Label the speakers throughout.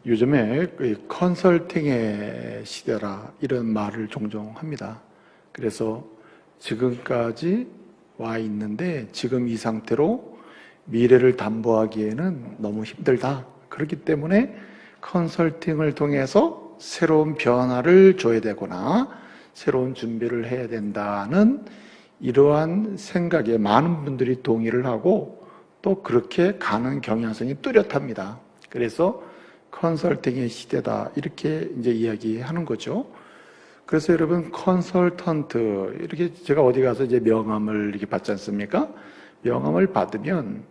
Speaker 1: 요즘에 컨설팅의 시대라 이런 말을 종종 합니다. 그래서 지금까지 와 있는데 지금 이 상태로 미래를 담보하기에는 너무 힘들다. 그렇기 때문에 컨설팅을 통해서 새로운 변화를 줘야 되거나 새로운 준비를 해야 된다는 이러한 생각에 많은 분들이 동의를 하고 또 그렇게 가는 경향성이 뚜렷합니다. 그래서 컨설팅의 시대다 이렇게 이제 이야기하는 거죠. 그래서 여러분 컨설턴트 이렇게 제가 어디 가서 이제 명함을 이렇게 받지 않습니까? 명함을 받으면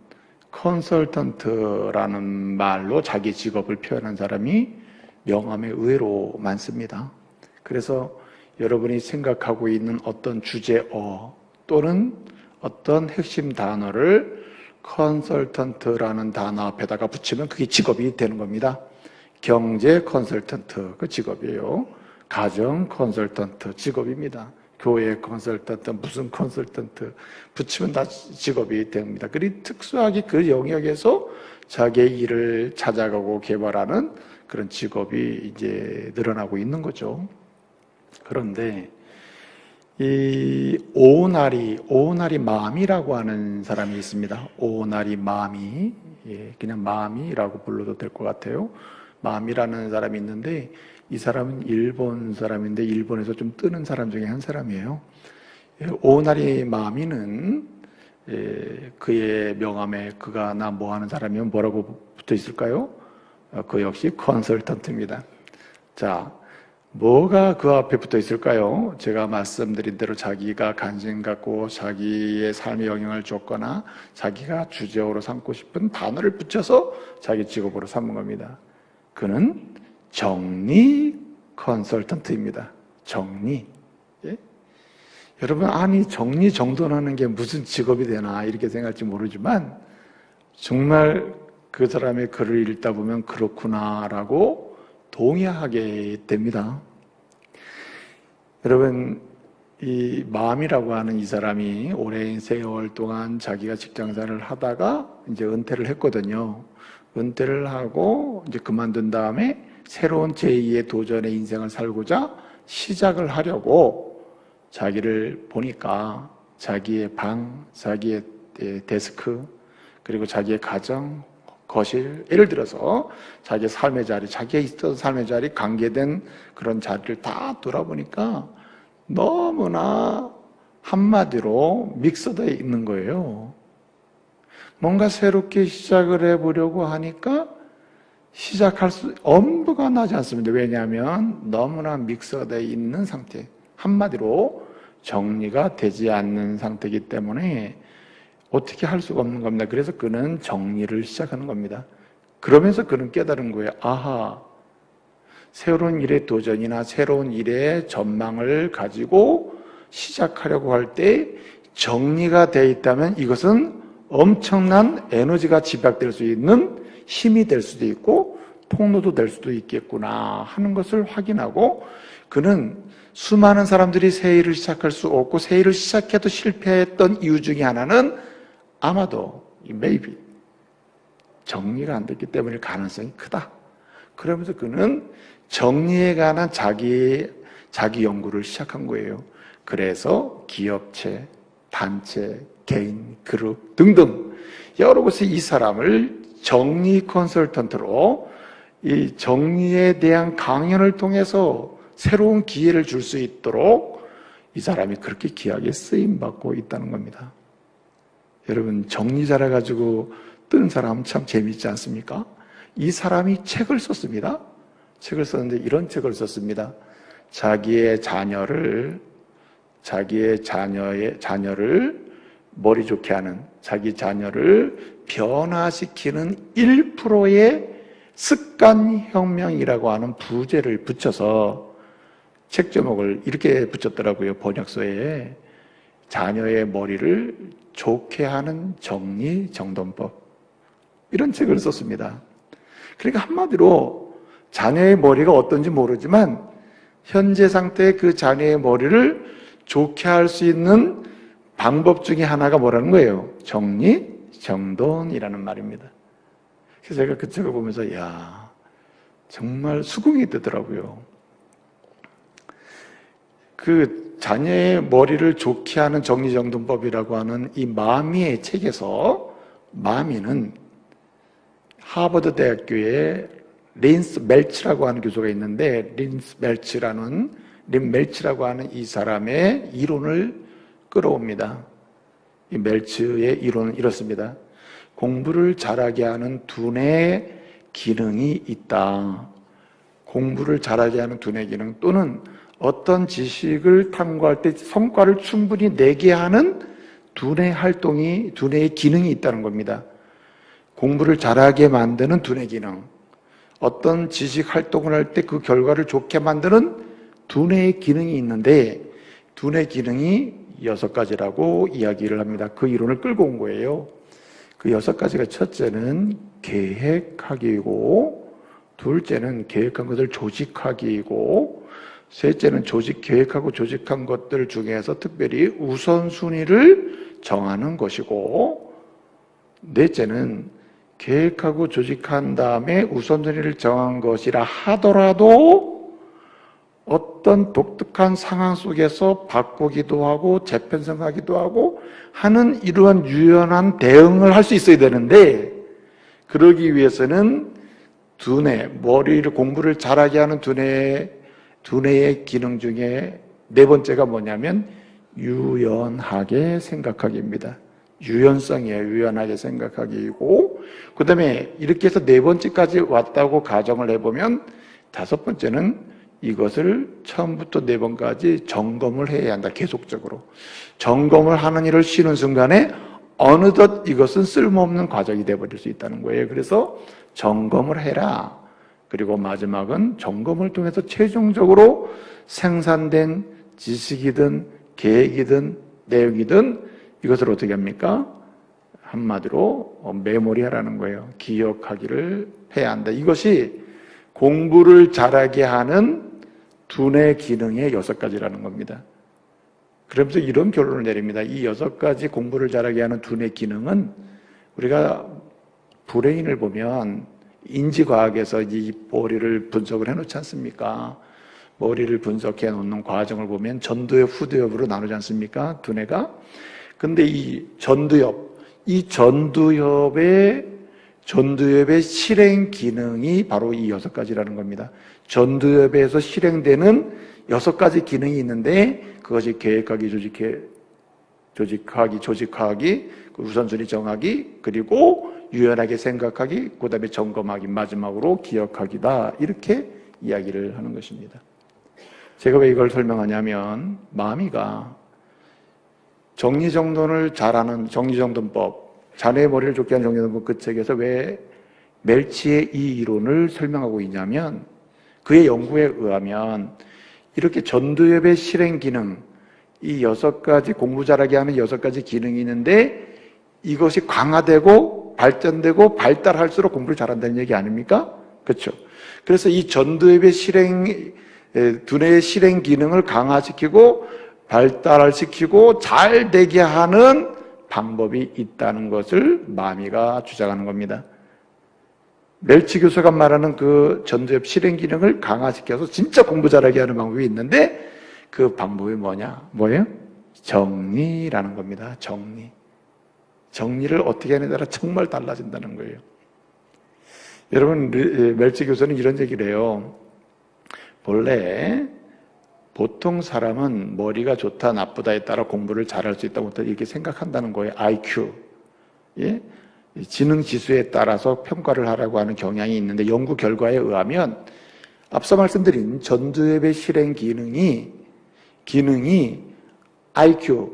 Speaker 1: 컨설턴트라는 말로 자기 직업을 표현한 사람이 명함에 의외로 많습니다. 그래서 여러분이 생각하고 있는 어떤 주제어 또는 어떤 핵심 단어를 컨설턴트라는 단어 앞에다가 붙이면 그게 직업이 되는 겁니다. 경제 컨설턴트 그 직업이에요. 가정 컨설턴트 직업입니다. 교회 컨설턴트 무슨 컨설턴트 붙이면 다 직업이 됩니다. 그리고 특수하게 그 영역에서 자기의 일을 찾아가고 개발하는 그런 직업이 이제 늘어나고 있는 거죠. 그런데 이 오나리 마미라고 하는 사람이 있습니다. 오나리 마미, 그냥 마미라고 불러도 될 것 같아요. 마미라는 사람이 있는데 이 사람은 일본 사람인데 일본에서 좀 뜨는 사람 중에 한 사람이에요. 오나리 마미는 그의 명함에 그가 나 뭐 하는 사람이면 뭐라고 붙어 있을까요? 그 역시 컨설턴트입니다. 자, 뭐가 그 앞에 붙어 있을까요? 제가 말씀드린 대로 자기가 관심 갖고 자기의 삶에 영향을 줬거나 자기가 주제어로 삼고 싶은 단어를 붙여서 자기 직업으로 삼은 겁니다. 그는 정리 컨설턴트입니다. 정리. 예? 여러분, 아니 정리 정돈하는 게 무슨 직업이 되나 이렇게 생각할지 모르지만 정말 그 사람의 글을 읽다 보면 그렇구나라고 동의하게 됩니다. 여러분, 이 마음이라고 하는 이 사람이 오랜 세월 동안 자기가 직장생활을 하다가 이제 은퇴를 했거든요. 은퇴를 하고 이제 그만둔 다음에 새로운 제2의 도전의 인생을 살고자 시작을 하려고 자기를 보니까 자기의 방, 자기의 데스크, 그리고 자기의 가정, 거실, 예를 들어서 자기의 삶의 자리, 자기가 있었던 삶의 자리, 관계된 그런 자리를 다 돌아보니까 너무나 한마디로 믹서되어 있는 거예요. 뭔가 새롭게 시작을 해보려고 하니까 시작할 수 엄두가 나지 않습니다. 왜냐하면 너무나 믹서되어 있는 상태, 한마디로 정리가 되지 않는 상태이기 때문에 어떻게 할 수가 없는 겁니다. 그래서 그는 정리를 시작하는 겁니다. 그러면서 그는 깨달은 거예요. 아하, 새로운 일의 도전이나 새로운 일의 전망을 가지고 시작하려고 할 때 정리가 되어 있다면 이것은 엄청난 에너지가 집약될 수 있는 힘이 될 수도 있고 통로도 될 수도 있겠구나 하는 것을 확인하고 그는 수많은 사람들이 새 일을 시작할 수 없고 새 일을 시작해도 실패했던 이유 중에 하나는 아마도 maybe 정리가 안 됐기 때문일 가능성이 크다. 그러면서 그는 정리에 관한 자기 연구를 시작한 거예요. 그래서 기업체, 단체, 개인, 그룹 등등 여러 곳에 이 사람을 정리 컨설턴트로 이 정리에 대한 강연을 통해서 새로운 기회를 줄 수 있도록 이 사람이 그렇게 귀하게 쓰임받고 있다는 겁니다. 여러분, 정리 잘해가지고 뜬 사람은 참 재미있지 않습니까? 이 사람이 책을 썼습니다. 책을 썼는데 이런 책을 썼습니다. 자기의 자녀를 머리 좋게 하는, 자기 자녀를 변화시키는 1%의 습관혁명이라고 하는 부제를 붙여서 책 제목을 이렇게 붙였더라고요. 번역서에. 자녀의 머리를 좋게 하는 정리정돈법, 이런 책을 썼습니다. 그러니까 한마디로 자녀의 머리가 어떤지 모르지만 현재 상태의 그 자녀의 머리를 좋게 할 수 있는 방법 중에 하나가 뭐라는 거예요? 정리정돈이라는 말입니다. 그래서 제가 그 책을 보면서 정말 수긍이 되더라고요. 그 자녀의 머리를 좋게 하는 정리정돈법이라고 하는 이 마미의 책에서 마미는 하버드 대학교에 린스 멜치라고 하는 교수가 있는데 린 멜치라고 하는 이 사람의 이론을 끌어옵니다. 이 멜츠의 이론은 이렇습니다. 공부를 잘하게 하는 두뇌 기능이 있다. 공부를 잘하게 하는 두뇌 기능 또는 어떤 지식을 탐구할 때 성과를 충분히 내게 하는 두뇌 활동이, 두뇌의 기능이 있다는 겁니다. 공부를 잘하게 만드는 두뇌 기능, 어떤 지식 활동을 할 때 그 결과를 좋게 만드는 두뇌의 기능이 있는데 두뇌 기능이 6가지라고 이야기를 합니다. 그 이론을 끌고 온 거예요. 그 6가지가 첫째는 계획하기이고, 둘째는 계획한 것을 조직하기이고, 셋째는 계획하고 조직한 것들 중에서 특별히 우선순위를 정하는 것이고, 넷째는 계획하고 조직한 다음에 우선순위를 정한 것이라 하더라도 어떤 독특한 상황 속에서 바꾸기도 하고 재편성하기도 하고 하는 이러한 유연한 대응을 할 수 있어야 되는데, 그러기 위해서는 머리를 공부를 잘하게 하는 두뇌의 기능 중에 4번째가 뭐냐면 유연하게 생각하기입니다. 유연성이에요. 유연하게 생각하기이고, 그 다음에 이렇게 해서 4번째까지 왔다고 가정을 해보면 5번째는 이것을 처음부터 4번까지 점검을 해야 한다. 계속적으로 점검을 하는 일을 쉬는 순간에 어느덧 이것은 쓸모없는 과정이 되어버릴 수 있다는 거예요. 그래서 점검을 해라. 그리고 마지막은 점검을 통해서 최종적으로 생산된 지식이든 계획이든 내용이든 이것을 어떻게 합니까? 한마디로 메모리하라는 거예요. 기억하기를 해야 한다. 이것이 공부를 잘하게 하는 두뇌 기능의 6가지라는 겁니다. 그러면서 이런 결론을 내립니다. 이 6가지 공부를 잘하게 하는 두뇌 기능은 우리가 브레인을 보면 인지과학에서 이 머리를 분석을 해놓지 않습니까? 머리를 분석해 놓는 과정을 보면 전두엽, 후두엽으로 나누지 않습니까? 두뇌가. 근데 이 전두엽의 실행 기능이 바로 이 6가지라는 겁니다. 전두엽에서 실행되는 6가지 기능이 있는데 그것이 계획하기, 조직하기, 우선순위 정하기, 그리고 유연하게 생각하기, 그 다음에 점검하기, 마지막으로 기억하기다. 이렇게 이야기를 하는 것입니다. 제가 왜 이걸 설명하냐면 마미가 정리정돈을 잘하는 정리정돈법, 자네의 머리를 좋게 하는 정리정돈법 그 책에서 왜 멜치의 이 이론을 설명하고 있냐면 그의 연구에 의하면 이렇게 전두엽의 실행 기능, 이 6가지 공부 잘하게 하는 6가지 기능이 있는데 이것이 강화되고 발전되고 발달할수록 공부를 잘한다는 얘기 아닙니까? 그렇죠? 그래서 이 전두엽의 두뇌의 실행 기능을 강화시키고 발달시키고 잘 되게 하는 방법이 있다는 것을 마미가 주장하는 겁니다. 멜치 교수가 말하는 그 전두엽 실행 기능을 강화시켜서 진짜 공부 잘하게 하는 방법이 있는데 그 방법이 뭐예요? 정리라는 겁니다. 정리를 어떻게 하느냐에 따라 정말 달라진다는 거예요. 여러분, 멜치 교수는 이런 얘기를 해요. 본래 보통 사람은 머리가 좋다 나쁘다에 따라 공부를 잘할 수 있다고 이렇게 생각한다는 거예요. IQ, 지능 지수에 따라서 평가를 하라고 하는 경향이 있는데 연구 결과에 의하면 앞서 말씀드린 전두엽의 실행 기능이 IQ,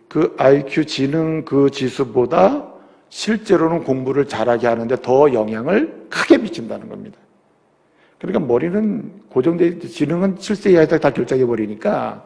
Speaker 1: 그 IQ 지능 그 지수보다 실제로는 공부를 잘하게 하는데 더 영향을 크게 미친다는 겁니다. 그러니까 머리는 고정돼 있는데 지능은 7세 이하에다 다 결정해 버리니까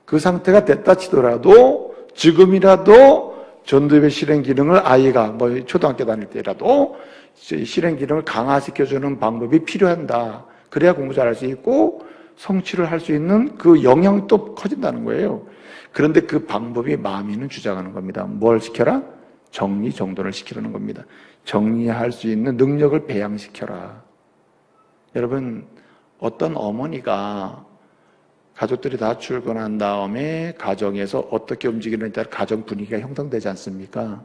Speaker 1: 그 상태가 됐다 치더라도 지금이라도 전두엽의 실행 기능을 아이가 초등학교 다닐 때라도 실행 기능을 강화시켜주는 방법이 필요한다. 그래야 공부 잘할 수 있고 성취를 할 수 있는 그 영향이 또 커진다는 거예요. 그런데 그 방법이 마미는 주장하는 겁니다. 뭘 시켜라? 정리정돈을 시키려는 겁니다. 정리할 수 있는 능력을 배양시켜라. 여러분, 어떤 어머니가 가족들이 다 출근한 다음에 가정에서 어떻게 움직이느냐에 따라 가정 분위기가 형성되지 않습니까?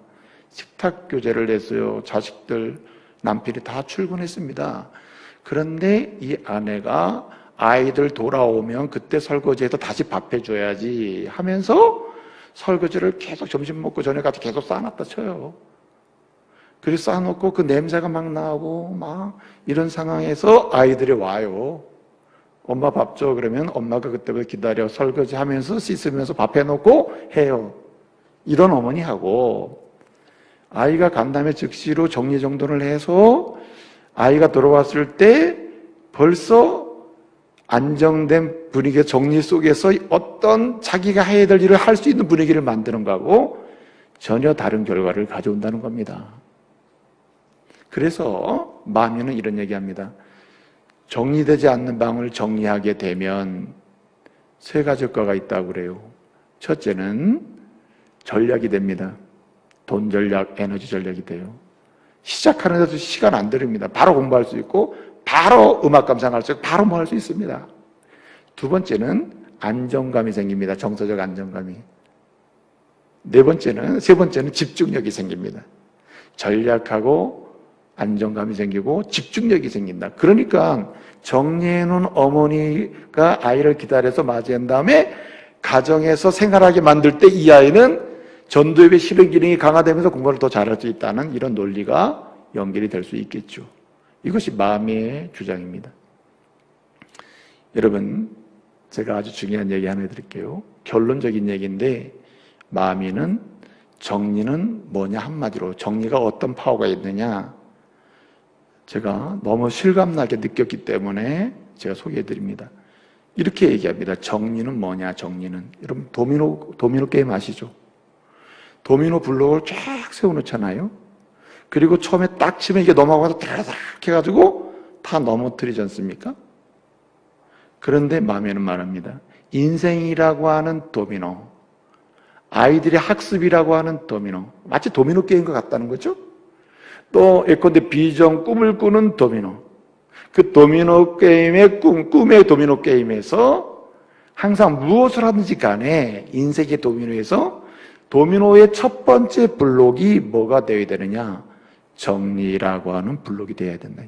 Speaker 1: 식탁 교제를 했어요. 자식들, 남편이 다 출근했습니다. 그런데 이 아내가 아이들 돌아오면 그때 설거지해서 다시 밥 해줘야지 하면서 설거지를 계속 점심 먹고 저녁까지 계속 쌓아놨다 쳐요. 그리고 쌓아놓고 그 냄새가 막 나고 막 이런 상황에서 아이들이 와요. 엄마 밥 줘. 그러면 엄마가 그때부터 기다려 설거지 하면서 씻으면서 밥 해놓고 해요. 이런 어머니하고 아이가 간 다음에 즉시로 정리정돈을 해서 아이가 돌아왔을 때 벌써 안정된 분위기 정리 속에서 어떤 자기가 해야 될 일을 할 수 있는 분위기를 만드는 거하고 전혀 다른 결과를 가져온다는 겁니다. 그래서 마음에는 이런 얘기합니다. 정리되지 않는 방을 정리하게 되면 세 가지 효과가 있다고 그래요. 첫째는 전략이 됩니다. 돈 전략, 에너지 전략이 돼요. 시작하는 데도 시간 안 들입니다. 바로 공부할 수 있고 바로 음악 감상할 수 있고 바로 뭐 할 수 있습니다. 두 번째는 안정감이 생깁니다. 정서적 안정감이. 세 번째는 집중력이 생깁니다. 전략하고 안정감이 생기고 집중력이 생긴다. 그러니까 정리해놓은 어머니가 아이를 기다려서 맞이한 다음에 가정에서 생활하게 만들 때 이 아이는 전도협의 실행 기능이 강화되면서 공부를 더 잘할 수 있다는 이런 논리가 연결이 될 수 있겠죠. 이것이 마음의 주장입니다. 여러분, 제가 아주 중요한 얘기 하나 해드릴게요. 결론적인 얘기인데 마음이는 정리는 뭐냐 한마디로 정리가 어떤 파워가 있느냐 제가 너무 실감나게 느꼈기 때문에 제가 소개해드립니다. 이렇게 얘기합니다. 정리는 뭐냐 정리는. 여러분 도미노 게임 아시죠? 도미노 블록을 쫙 세워놓잖아요. 그리고 처음에 딱 치면 이게 넘어가서 다닥 해가지고 다 넘어뜨리지 않습니까? 그런데 마음에는 말합니다. 인생이라고 하는 도미노, 아이들의 학습이라고 하는 도미노, 마치 도미노 게임과 같다는 거죠. 또 예컨대 비전 꿈을 꾸는 도미노, 그 도미노 게임의 꿈의 도미노 게임에서 항상 무엇을 하든지 간에 인생의 도미노에서 도미노의 첫 번째 블록이 뭐가 되어야 되느냐? 정리라고 하는 블록이 되어야 된다.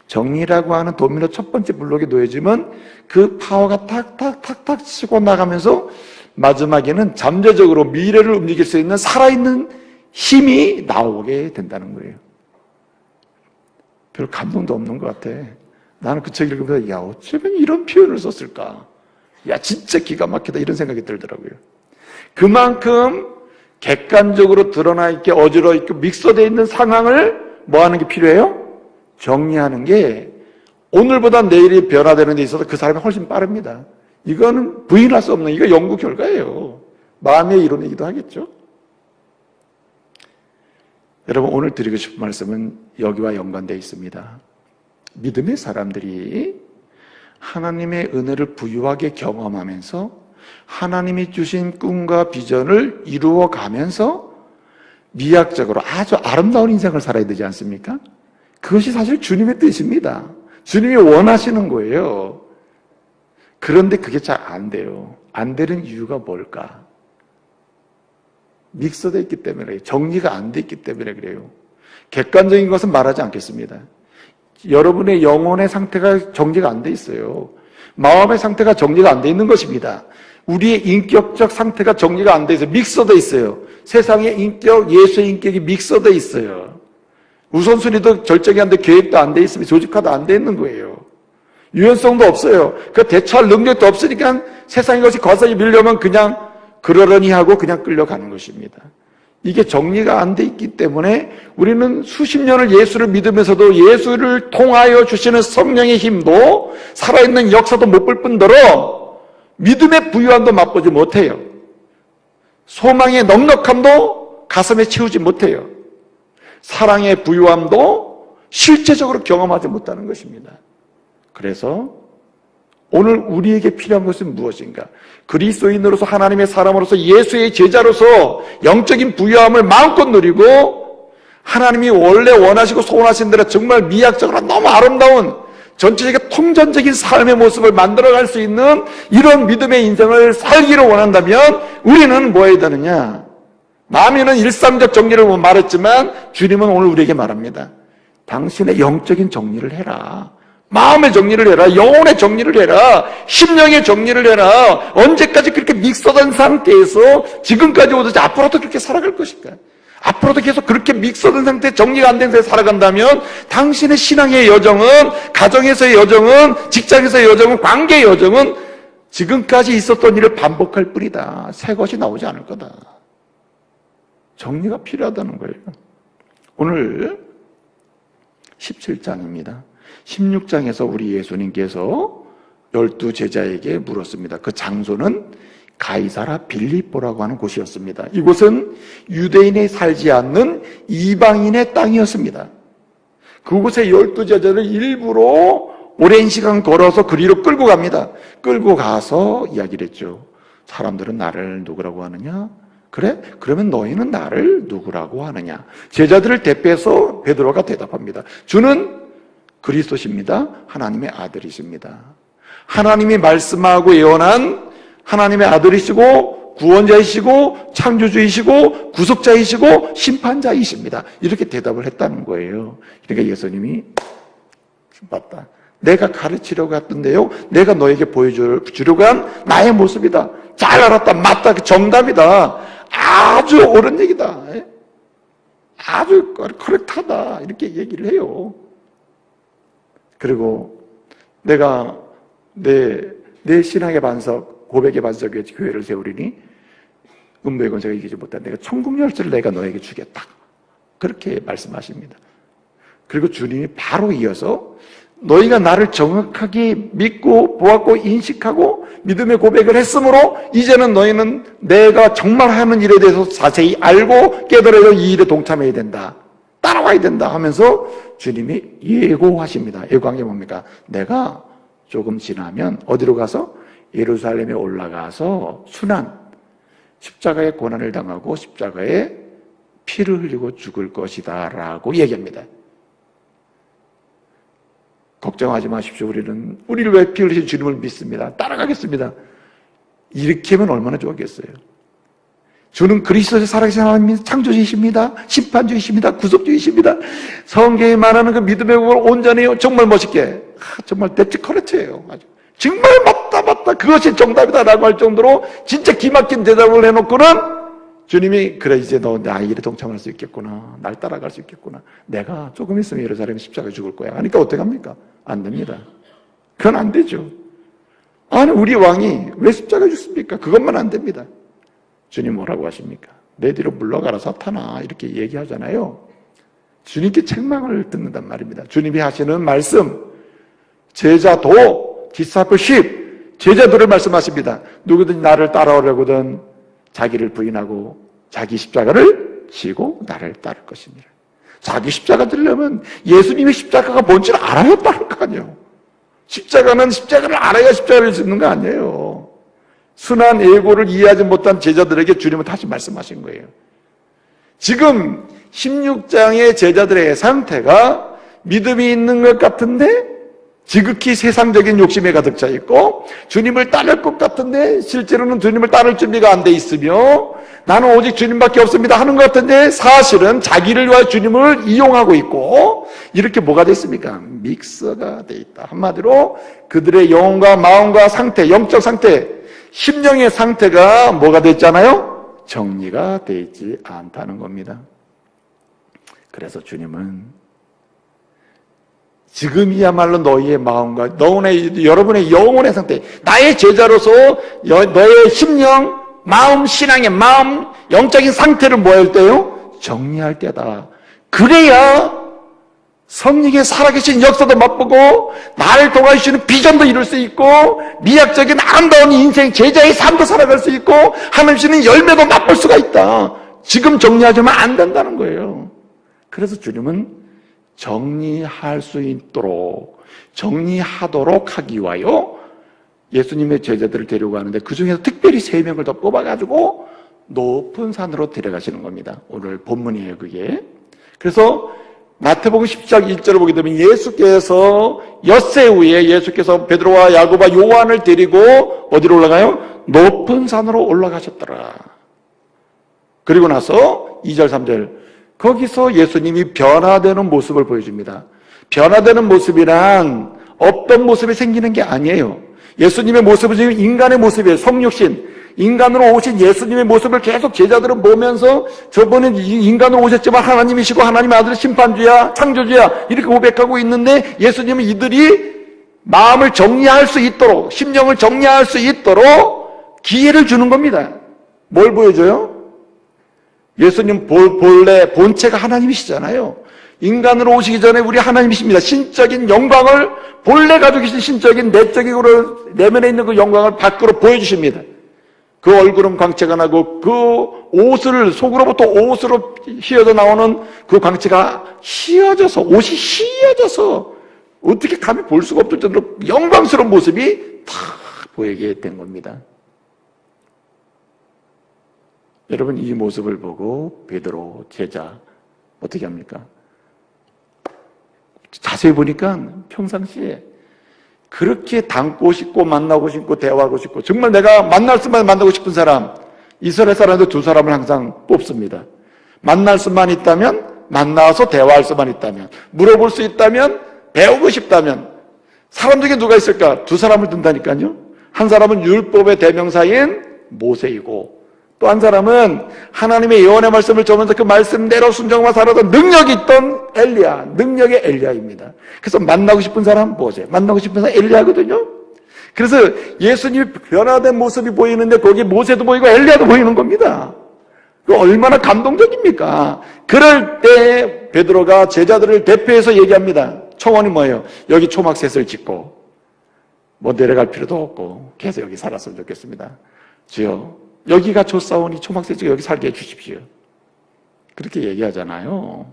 Speaker 1: 정리라고 하는 도미노 첫 번째 블록이 놓여지면 그 파워가 탁탁탁탁 치고 나가면서 마지막에는 잠재적으로 미래를 움직일 수 있는 살아있는 힘이 나오게 된다는 거예요. 별 감동도 없는 것 같아. 나는 그 책 읽으면서 야 어쩌면 이런 표현을 썼을까? 야 진짜 기가 막히다 이런 생각이 들더라고요. 그만큼 객관적으로 드러나 있게 어지러워 있고 믹서되어 있는 상황을 뭐 하는 게 필요해요? 정리하는 게 오늘보다 내일이 변화되는 데 있어서 그 사람이 훨씬 빠릅니다. 이거는 부인할 수 없는 이거 연구 결과예요. 마음의 이론이기도 하겠죠. 여러분 오늘 드리고 싶은 말씀은 여기와 연관되어 있습니다. 믿음의 사람들이 하나님의 은혜를 부유하게 경험하면서 하나님이 주신 꿈과 비전을 이루어가면서 미학적으로 아주 아름다운 인생을 살아야 되지 않습니까? 그것이 사실 주님의 뜻입니다. 주님이 원하시는 거예요. 그런데 그게 잘 안 돼요. 안 되는 이유가 뭘까? 믹서되어 있기 때문에 그래요. 정리가 안 돼 있기 때문에 그래요. 객관적인 것은 말하지 않겠습니다. 여러분의 영혼의 상태가 정리가 안 돼 있어요. 마음의 상태가 정리가 안 돼 있는 것입니다. 우리의 인격적 상태가 정리가 안 돼 있어요. 믹서되어 있어요. 세상의 인격, 예수의 인격이 믹서되어 있어요. 우선순위도 결정이 안 돼, 계획도 안 돼 있으면 조직화도 안 돼 있는 거예요. 유연성도 없어요. 그 대처할 능력도 없으니까 세상의 것이 거세게 밀려면 그냥 그러려니 하고 그냥 끌려가는 것입니다. 이게 정리가 안 돼 있기 때문에 우리는 수십 년을 예수를 믿으면서도 예수를 통하여 주시는 성령의 힘도 살아있는 역사도 못 볼 뿐더러 믿음의 부유함도 맛보지 못해요. 소망의 넉넉함도 가슴에 채우지 못해요. 사랑의 부유함도 실제적으로 경험하지 못하는 것입니다. 그래서 오늘 우리에게 필요한 것은 무엇인가? 그리스도인으로서 하나님의 사람으로서 예수의 제자로서 영적인 부유함을 마음껏 누리고 하나님이 원래 원하시고 소원하신 대로 정말 미학적으로 너무 아름다운 전체적인 통전적인 삶의 모습을 만들어갈 수 있는 이런 믿음의 인생을 살기를 원한다면 우리는 뭐 해야 되느냐? 마음에는 일상적 정리를 말했지만 주님은 오늘 우리에게 말합니다. 당신의 영적인 정리를 해라. 마음의 정리를 해라. 영혼의 정리를 해라. 심령의 정리를 해라. 언제까지 그렇게 믹서된 상태에서 지금까지 오듯이 앞으로도 그렇게 살아갈 것인가? 앞으로도 계속 그렇게 믹서된 상태, 정리가 안 된 상태에 살아간다면 당신의 신앙의 여정은, 가정에서의 여정은, 직장에서의 여정은, 관계의 여정은 지금까지 있었던 일을 반복할 뿐이다. 새 것이 나오지 않을 거다. 정리가 필요하다는 거예요. 오늘 17장입니다. 16장에서 우리 예수님께서 12 제자에게 물었습니다. 그 장소는 가이사라 빌립보라고 하는 곳이었습니다. 이곳은 유대인이 살지 않는 이방인의 땅이었습니다. 그곳에 12 제자를 일부러 오랜 시간 걸어서 그리로 끌고 갑니다. 끌고 가서 이야기를 했죠. 사람들은 나를 누구라고 하느냐? 그래? 그러면 너희는 나를 누구라고 하느냐? 제자들을 대표해서 베드로가 대답합니다. 주는 그리스도십니다. 하나님의 아들이십니다. 하나님이 말씀하고 예언한 하나님의 아들이시고 구원자이시고 창조주이시고 구속자이시고 심판자이십니다. 이렇게 대답을 했다는 거예요. 그러니까 예수님이 맞다. 내가 가르치려고 했던데요. 내가 너에게 보여주려고 한 나의 모습이다. 잘 알았다. 맞다. 정답이다. 아주 옳은 얘기다. 아주 커렉트하다. 이렇게 얘기를 해요. 그리고 내가 내 신앙의 반석, 고백의 반석에 교회를 세우리니 음부의 권세가 이기지 못한 내가 천국 열쇠를 내가 너에게 주겠다. 그렇게 말씀하십니다. 그리고 주님이 바로 이어서 너희가 나를 정확하게 믿고 보았고 인식하고 믿음의 고백을 했으므로 이제는 너희는 내가 정말 하는 일에 대해서 자세히 알고 깨달아야 이 일에 동참해야 된다. 따라와야 된다 하면서 주님이 예고하십니다. 예고한 게 뭡니까? 내가 조금 지나면 어디로 가서? 예루살렘에 올라가서 순환, 십자가의 고난을 당하고 십자가에 피를 흘리고 죽을 것이다 라고 얘기합니다. 걱정하지 마십시오. 우리를 왜 피 흘리신 주님을 믿습니다. 따라가겠습니다. 이렇게 하면 얼마나 좋겠어요. 주는 그리스도의 살아계신 하나님 창조주이십니다. 심판주이십니다. 구속주이십니다. 성경에 말하는 그 믿음의 복을 온전히 정말 멋있게 정말 대체 커렉트예요. 아주 정말 맞다 그것이 정답이다라고 할 정도로 진짜 기막힌 대답을 해놓고는 주님이 그래 이제 너 내 일에 동참할 수 있겠구나. 날 따라갈 수 있겠구나. 내가 조금 있으면 예루살렘에 십자가에 죽을 거야. 그러니까 어떻게 합니까? 안 됩니다. 그건 안 되죠. 아니 우리 왕이 왜 십자가에 죽습니까? 그것만 안 됩니다. 주님 뭐라고 하십니까? 내 뒤로 물러가라 사탄아 이렇게 얘기하잖아요. 주님께 책망을 듣는단 말입니다. 주님이 하시는 말씀 제자도 디사플십 제자들을 말씀하십니다. 누구든지 나를 따라오려거든 자기를 부인하고 자기 십자가를 지고 나를 따를 것이니라. 자기 십자가 들려면 예수님의 십자가가 뭔지를 알아야 따를 거 아니에요. 십자가는 십자가를 알아야 십자가를 짓는 거 아니에요. 순한 예고를 이해하지 못한 제자들에게 주님은 다시 말씀하신 거예요. 지금 16장의 제자들의 상태가 믿음이 있는 것 같은데 지극히 세상적인 욕심에 가득 차 있고 주님을 따를 것 같은데 실제로는 주님을 따를 준비가 안 돼 있으며 나는 오직 주님밖에 없습니다 하는 것 같은데 사실은 자기를 위하여 주님을 이용하고 있고 이렇게 뭐가 됐습니까? 믹서가 돼 있다. 한마디로 그들의 영혼과 마음과 상태, 영적 상태, 심령의 상태가 뭐가 됐잖아요? 정리가 돼 있지 않다는 겁니다. 그래서 주님은 지금이야말로 너희의 마음과 여러분의 영혼의 상태, 나의 제자로서 너의 심령, 마음, 신앙의 마음, 영적인 상태를 뭐 할 때요? 정리할 때다. 그래야 성령의 살아계신 역사도 맛보고 나를 통하시는 비전도 이룰 수 있고 미학적인 아름다운 인생, 제자의 삶도 살아갈 수 있고 하나님 주시는 열매도 맛볼 수가 있다. 지금 정리하자면 안 된다는 거예요. 그래서 주님은 정리할 수 있도록 정리하도록 하기 위하여 예수님의 제자들을 데려가는데 그 중에서 특별히 3명을 더 뽑아가지고 높은 산으로 데려가시는 겁니다. 오늘 본문이에요, 그게. 그래서 마태복음 10장 1절을 보게 되면 예수께서 엿새 후에 예수께서 베드로와 야고보와 요한을 데리고 어디로 올라가요? 높은 산으로 올라가셨더라. 그리고 나서 2절 3절 거기서 예수님이 변화되는 모습을 보여줍니다. 변화되는 모습이란 없던 모습이 생기는 게 아니에요. 예수님의 모습은 지금 인간의 모습이에요. 성육신 인간으로 오신 예수님의 모습을 계속 제자들은 보면서 저분은 인간으로 오셨지만 하나님이시고 하나님의 아들 심판주야 창조주야 이렇게 고백하고 있는데 예수님은 이들이 마음을 정리할 수 있도록 심령을 정리할 수 있도록 기회를 주는 겁니다. 뭘 보여줘요? 예수님 본래 본체가 하나님이시잖아요. 인간으로 오시기 전에 우리 하나님이십니다. 신적인 영광을 본래 가지고 계신 신적인 내적으로 내면에 있는 그 영광을 밖으로 보여주십니다. 그 얼굴은 광채가 나고 그 옷을 속으로부터 옷으로 휘어져 나오는 그 광채가 휘어져서 옷이 휘어져서 어떻게 감히 볼 수가 없을 정도로 영광스러운 모습이 다 보이게 된 겁니다. 여러분 이 모습을 보고 베드로 제자 어떻게 합니까? 자세히 보니까 평상시에 그렇게 닮고 싶고 만나고 싶고 대화하고 싶고 정말 내가 만날 수만 만나고 싶은 사람 이스라엘 사람들 2사람을 항상 뽑습니다. 만날 수만 있다면 만나서 대화할 수만 있다면 물어볼 수 있다면 배우고 싶다면 사람 중에 누가 있을까? 2사람을 든다니까요. 한 사람은 율법의 대명사인 모세이고 또 한 사람은 하나님의 예언의 말씀을 전하면서 그 말씀대로 순종하며 살아던 능력이 있던 엘리야, 능력의 엘리야입니다. 그래서 만나고 싶은 사람 모세, 만나고 싶은 사람 엘리야거든요. 그래서 예수님이 변화된 모습이 보이는데 거기 모세도 보이고 엘리야도 보이는 겁니다. 그 얼마나 감동적입니까? 그럴 때 베드로가 제자들을 대표해서 얘기합니다. 초원이 뭐예요? 여기 초막셋을 짓고 뭐 내려갈 필요도 없고 계속 여기 살았으면 좋겠습니다. 주여 여기가 좋사오니 초막셋이 여기 살게 해주십시오. 그렇게 얘기하잖아요.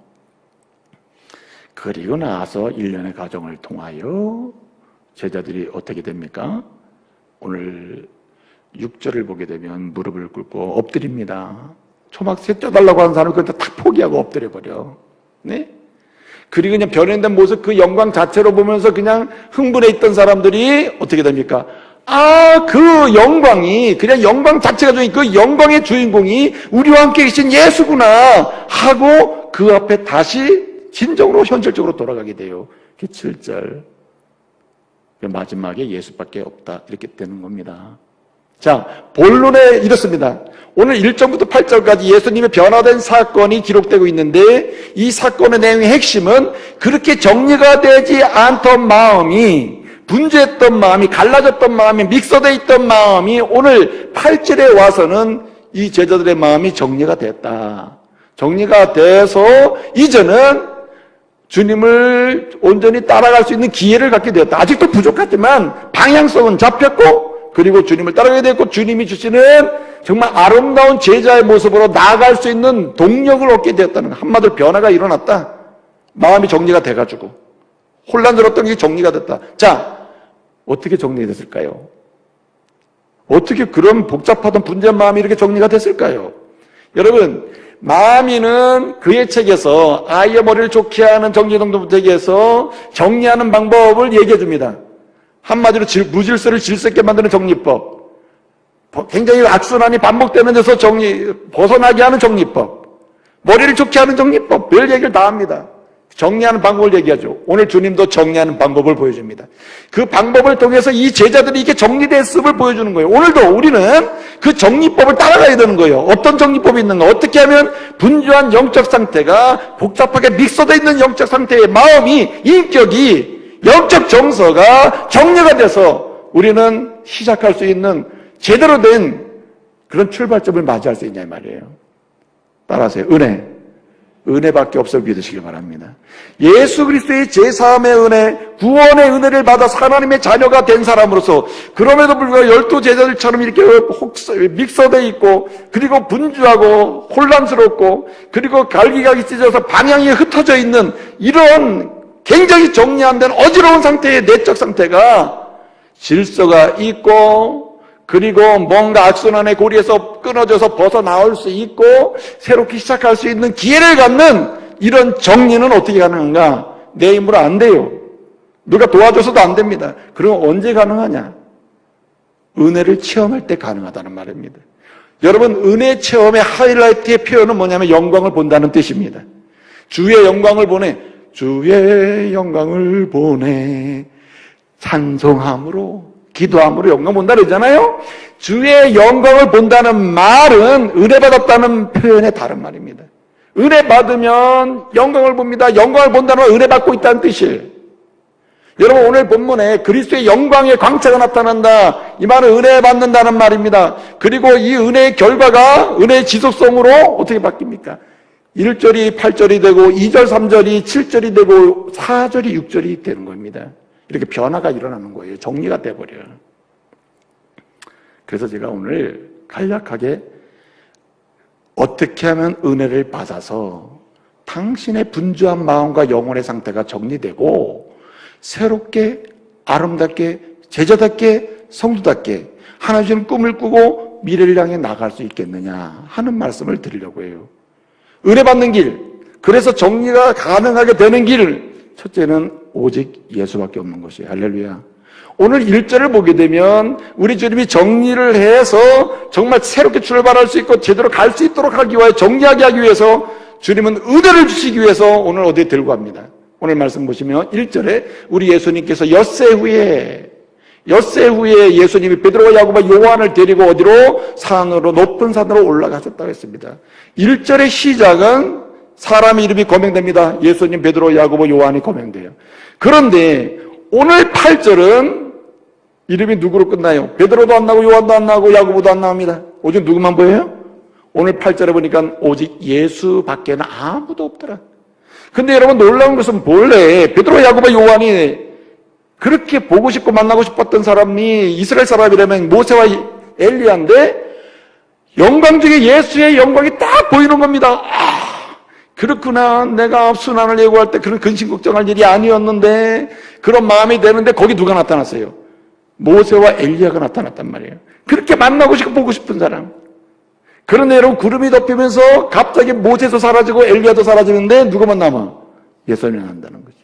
Speaker 1: 그리고 나서 1년의 과정을 통하여 제자들이 어떻게 됩니까? 오늘 6절을 보게 되면 무릎을 꿇고 엎드립니다. 초막셋 쪄달라고 하는 사람은 그때 탁 포기하고 엎드려버려. 네? 그리고 그냥 변화된 모습 그 영광 자체로 보면서 그냥 흥분해 있던 사람들이 어떻게 됩니까? 그 영광이 그냥 영광 자체가 중인 그 영광의 주인공이 우리와 함께 계신 예수구나 하고 그 앞에 다시 진정으로 현실적으로 돌아가게 돼요. 7절 마지막에 예수밖에 없다 이렇게 되는 겁니다. 자, 본론에 이렇습니다. 오늘 1절부터 8절까지 예수님의 변화된 사건이 기록되고 있는데 이 사건의 내용의 핵심은 그렇게 정리가 되지 않던 마음이 분주했던 마음이 갈라졌던 마음이 믹서되어 있던 마음이 오늘 8절에 와서는 이 제자들의 마음이 정리가 됐다. 정리가 돼서 이제는 주님을 온전히 따라갈 수 있는 기회를 갖게 되었다. 아직도 부족하지만 방향성은 잡혔고 그리고 주님을 따라가게 됐고 주님이 주시는 정말 아름다운 제자의 모습으로 나아갈 수 있는 동력을 얻게 되었다는 한마디로 변화가 일어났다. 마음이 정리가 돼가지고 혼란스러웠던 게 정리가 됐다. 자, 어떻게 정리됐을까요? 어떻게 그런 복잡하던 분주한 마음이 이렇게 정리가 됐을까요? 여러분, 마음이는 그의 책에서 아이의 머리를 좋게 하는 정리동동부책에서 정리하는 방법을 얘기해 줍니다. 한마디로 무질서를 질서있게 만드는 정리법, 굉장히 악순환이 반복되는 데서 벗어나게 하는 정리법, 머리를 좋게 하는 정리법, 별 얘기를 다 합니다. 정리하는 방법을 얘기하죠. 오늘 주님도 정리하는 방법을 보여줍니다. 그 방법을 통해서 이 제자들이 이렇게 정리됐음을 보여주는 거예요. 오늘도 우리는 그 정리법을 따라가야 되는 거예요. 어떤 정리법이 있는가? 어떻게 하면 분주한 영적 상태가 복잡하게 믹서되어 있는 영적 상태의 마음이, 인격이, 영적 정서가 정리가 돼서 우리는 시작할 수 있는 제대로 된 그런 출발점을 맞이할 수 있냐 이 말이에요. 따라하세요. 은혜밖에 없어 믿으시길 바랍니다. 예수 그리스도의 제사함의 은혜, 구원의 은혜를 받아서 하나님의 자녀가 된 사람으로서 그럼에도 불구하고 12 제자들처럼 이렇게 믹서되어 있고 그리고 분주하고 혼란스럽고 그리고 갈기갈기 찢어서 방향이 흩어져 있는 이런 굉장히 정리 안 된 어지러운 상태의 내적 상태가 질서가 있고, 그리고 뭔가 악순환의 고리에서 끊어져서 벗어나올 수 있고 새롭게 시작할 수 있는 기회를 갖는 이런 정리는 어떻게 가능한가? 내 힘으로 안 돼요. 누가 도와줘서도 안 됩니다. 그럼 언제 가능하냐? 은혜를 체험할 때 가능하다는 말입니다. 여러분, 은혜 체험의 하이라이트의 표현은 뭐냐면 영광을 본다는 뜻입니다. 주의 영광을 보내, 주의 영광을 보내, 찬송함으로, 기도함으로 영광 본다 그러잖아요. 주의 영광을 본다는 말은 은혜 받았다는 표현의 다른 말입니다. 은혜 받으면 영광을 봅니다. 영광을 본다는 건 은혜 받고 있다는 뜻이에요. 여러분, 오늘 본문에 그리스도의 영광의 광채가 나타난다, 이 말은 은혜 받는다는 말입니다. 그리고 이 은혜의 결과가 은혜의 지속성으로 어떻게 바뀝니까? 1절이 8절이 되고 2절 3절이 7절이 되고 4절이 6절이 되는 겁니다. 이렇게 변화가 일어나는 거예요. 정리가 돼버려요. 그래서 제가 오늘 간략하게 어떻게 하면 은혜를 받아서 당신의 분주한 마음과 영혼의 상태가 정리되고 새롭게 아름답게 제자답게 성도답게 하나님 주신 꿈을 꾸고 미래를 향해 나갈 수 있겠느냐 하는 말씀을 드리려고 해요. 은혜 받는 길, 그래서 정리가 가능하게 되는 길, 첫째는 오직 예수밖에 없는 것이에요. 할렐루야. 오늘 1절을 보게 되면 우리 주님이 정리를 해서 정말 새롭게 출발할 수 있고 제대로 갈 수 있도록 하기 위해 정리하게 하기 위해서 주님은 은혜를 주시기 위해서 오늘 어디에 들고 갑니다. 오늘 말씀 보시면 1절에 우리 예수님께서 엿새 후에 예수님이 베드로와 야고보와 요한을 데리고 어디로? 산으로, 높은 산으로 올라가셨다고 했습니다. 1절의 시작은 사람의 이름이 거명됩니다. 예수님, 베드로, 야고보, 요한이 거명돼요. 그런데 오늘 8절은 이름이 누구로 끝나요? 베드로도 안 나고 요한도 안 나고 야고보도 안 나옵니다. 오직 누구만 보여요? 오늘 8절에 보니까 오직 예수밖에는 아무도 없더라. 근데 여러분, 놀라운 것은 본래 베드로, 야고보, 요한이 그렇게 보고 싶고 만나고 싶었던 사람이 이스라엘 사람이라면 모세와 엘리야인데 영광 중에 예수의 영광이 딱 보이는 겁니다. 그렇구나. 내가 순환을 예고할 때 그런 근심 걱정할 일이 아니었는데 그런 마음이 되는데 거기 누가 나타났어요? 모세와 엘리야가 나타났단 말이에요. 그렇게 만나고 싶고 보고 싶은 사람. 그런데 여러분, 구름이 덮이면서 갑자기 모세도 사라지고 엘리야도 사라지는데 누구만 남아? 예수님이 난다는 거죠.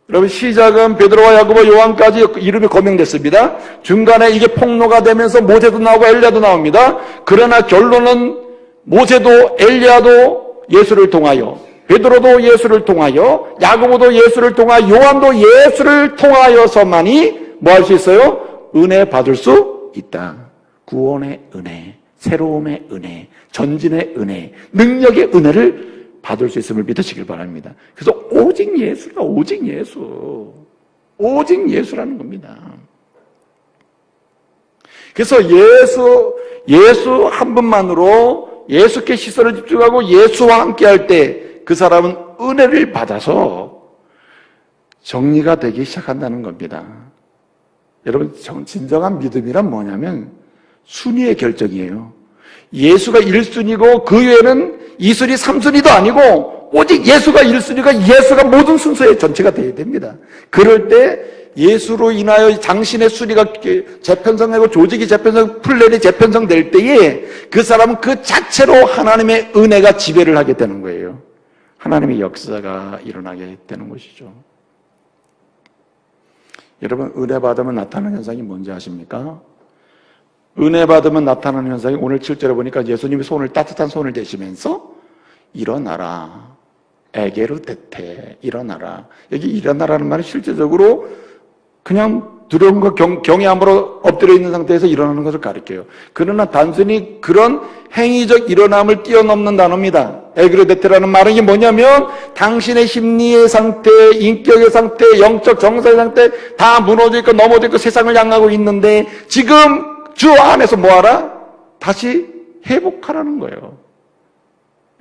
Speaker 1: 여러분, 시작은 베드로와 야고보, 요한까지 이름이 거명됐습니다. 중간에 이게 폭로가 되면서 모세도 나오고 엘리야도 나옵니다. 그러나 결론은 모세도 엘리야도 예수를 통하여, 베드로도 예수를 통하여, 야고보도 예수를 통하여, 요한도 예수를 통하여서만이 뭐 할 수 있어요? 은혜 받을 수 있다. 구원의 은혜, 새로움의 은혜, 전진의 은혜, 능력의 은혜를 받을 수 있음을 믿으시길 바랍니다. 그래서 오직 예수가 오직 예수라는 겁니다. 그래서 예수 한 분만으로 예수께 시선을 집중하고 예수와 함께 할 때 그 사람은 은혜를 받아서 정리가 되기 시작한다는 겁니다. 여러분, 진정한 믿음이란 뭐냐면 순위의 결정이에요. 예수가 1순위고 그 외에는 2순위, 3순위도 아니고 오직 예수가 1순위가 예수가 모든 순서의 전체가 되어야 됩니다. 그럴 때 예수로 인하여 당신의 순위가 재편성되고 조직이 재편성, 플랜이 재편성될 때에 그 사람은 그 자체로 하나님의 은혜가 지배를 하게 되는 거예요. 하나님의 역사가 일어나게 되는 것이죠. 여러분, 은혜 받으면 나타나는 현상이 뭔지 아십니까? 은혜 받으면 나타나는 현상이 오늘 7절에 보니까 예수님이 따뜻한 손을 대시면서 일어나라. 에게르 테테, 일어나라. 여기 일어나라는 말이 실제적으로 그냥 두려움과 경외함으로 엎드려 있는 상태에서 일어나는 것을 가리켜요. 그러나 단순히 그런 행위적 일어남을 뛰어넘는 단어입니다. 에게르 테테라는 말은 이게 뭐냐면 당신의 심리의 상태, 인격의 상태, 영적 정서의 상태 다 무너져 있고 넘어져 있고 세상을 향하고 있는데 지금 주 안에서 뭐하라? 다시 회복하라는 거예요.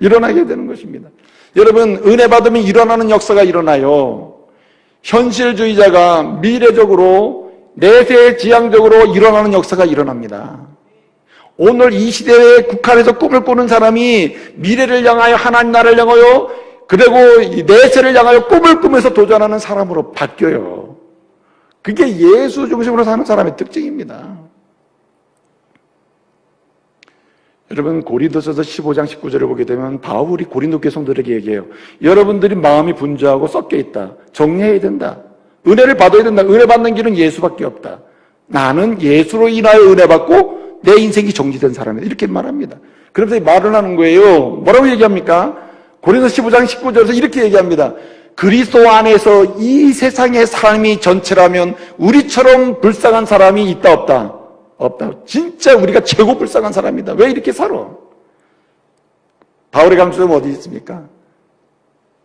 Speaker 1: 일어나게 되는 것입니다. 여러분, 은혜 받으면 일어나는 역사가 일어나요. 현실주의자가 미래적으로 내세지향적으로 일어나는 역사가 일어납니다. 오늘 이 시대에 국한해서 꿈을 꾸는 사람이 미래를 향하여 하나님 나라를 향하여 그리고 내세를 향하여 꿈을 꾸면서 도전하는 사람으로 바뀌어요. 그게 예수 중심으로 사는 사람의 특징입니다. 여러분 고린도서서 15장 19절을 보게 되면 바울이 고린도 교성들에게 얘기해요. 여러분들이 마음이 분주하고 섞여 있다. 정리해야 된다. 은혜를 받아야 된다. 은혜 받는 길은 예수밖에 없다. 나는 예수로 인하여 은혜 받고 내 인생이 정지된 사람이다. 이렇게 말합니다. 그러면서 말을 하는 거예요. 뭐라고 얘기합니까? 고린도서 15장 19절에서 이렇게 얘기합니다. 그리스도 안에서 이 세상의 삶이 전체라면 우리처럼 불쌍한 사람이 있다 없다? 없다. 진짜 우리가 최고 불쌍한 사람이다. 왜 이렇게 살아? 바울의 강조점은 어디 있습니까?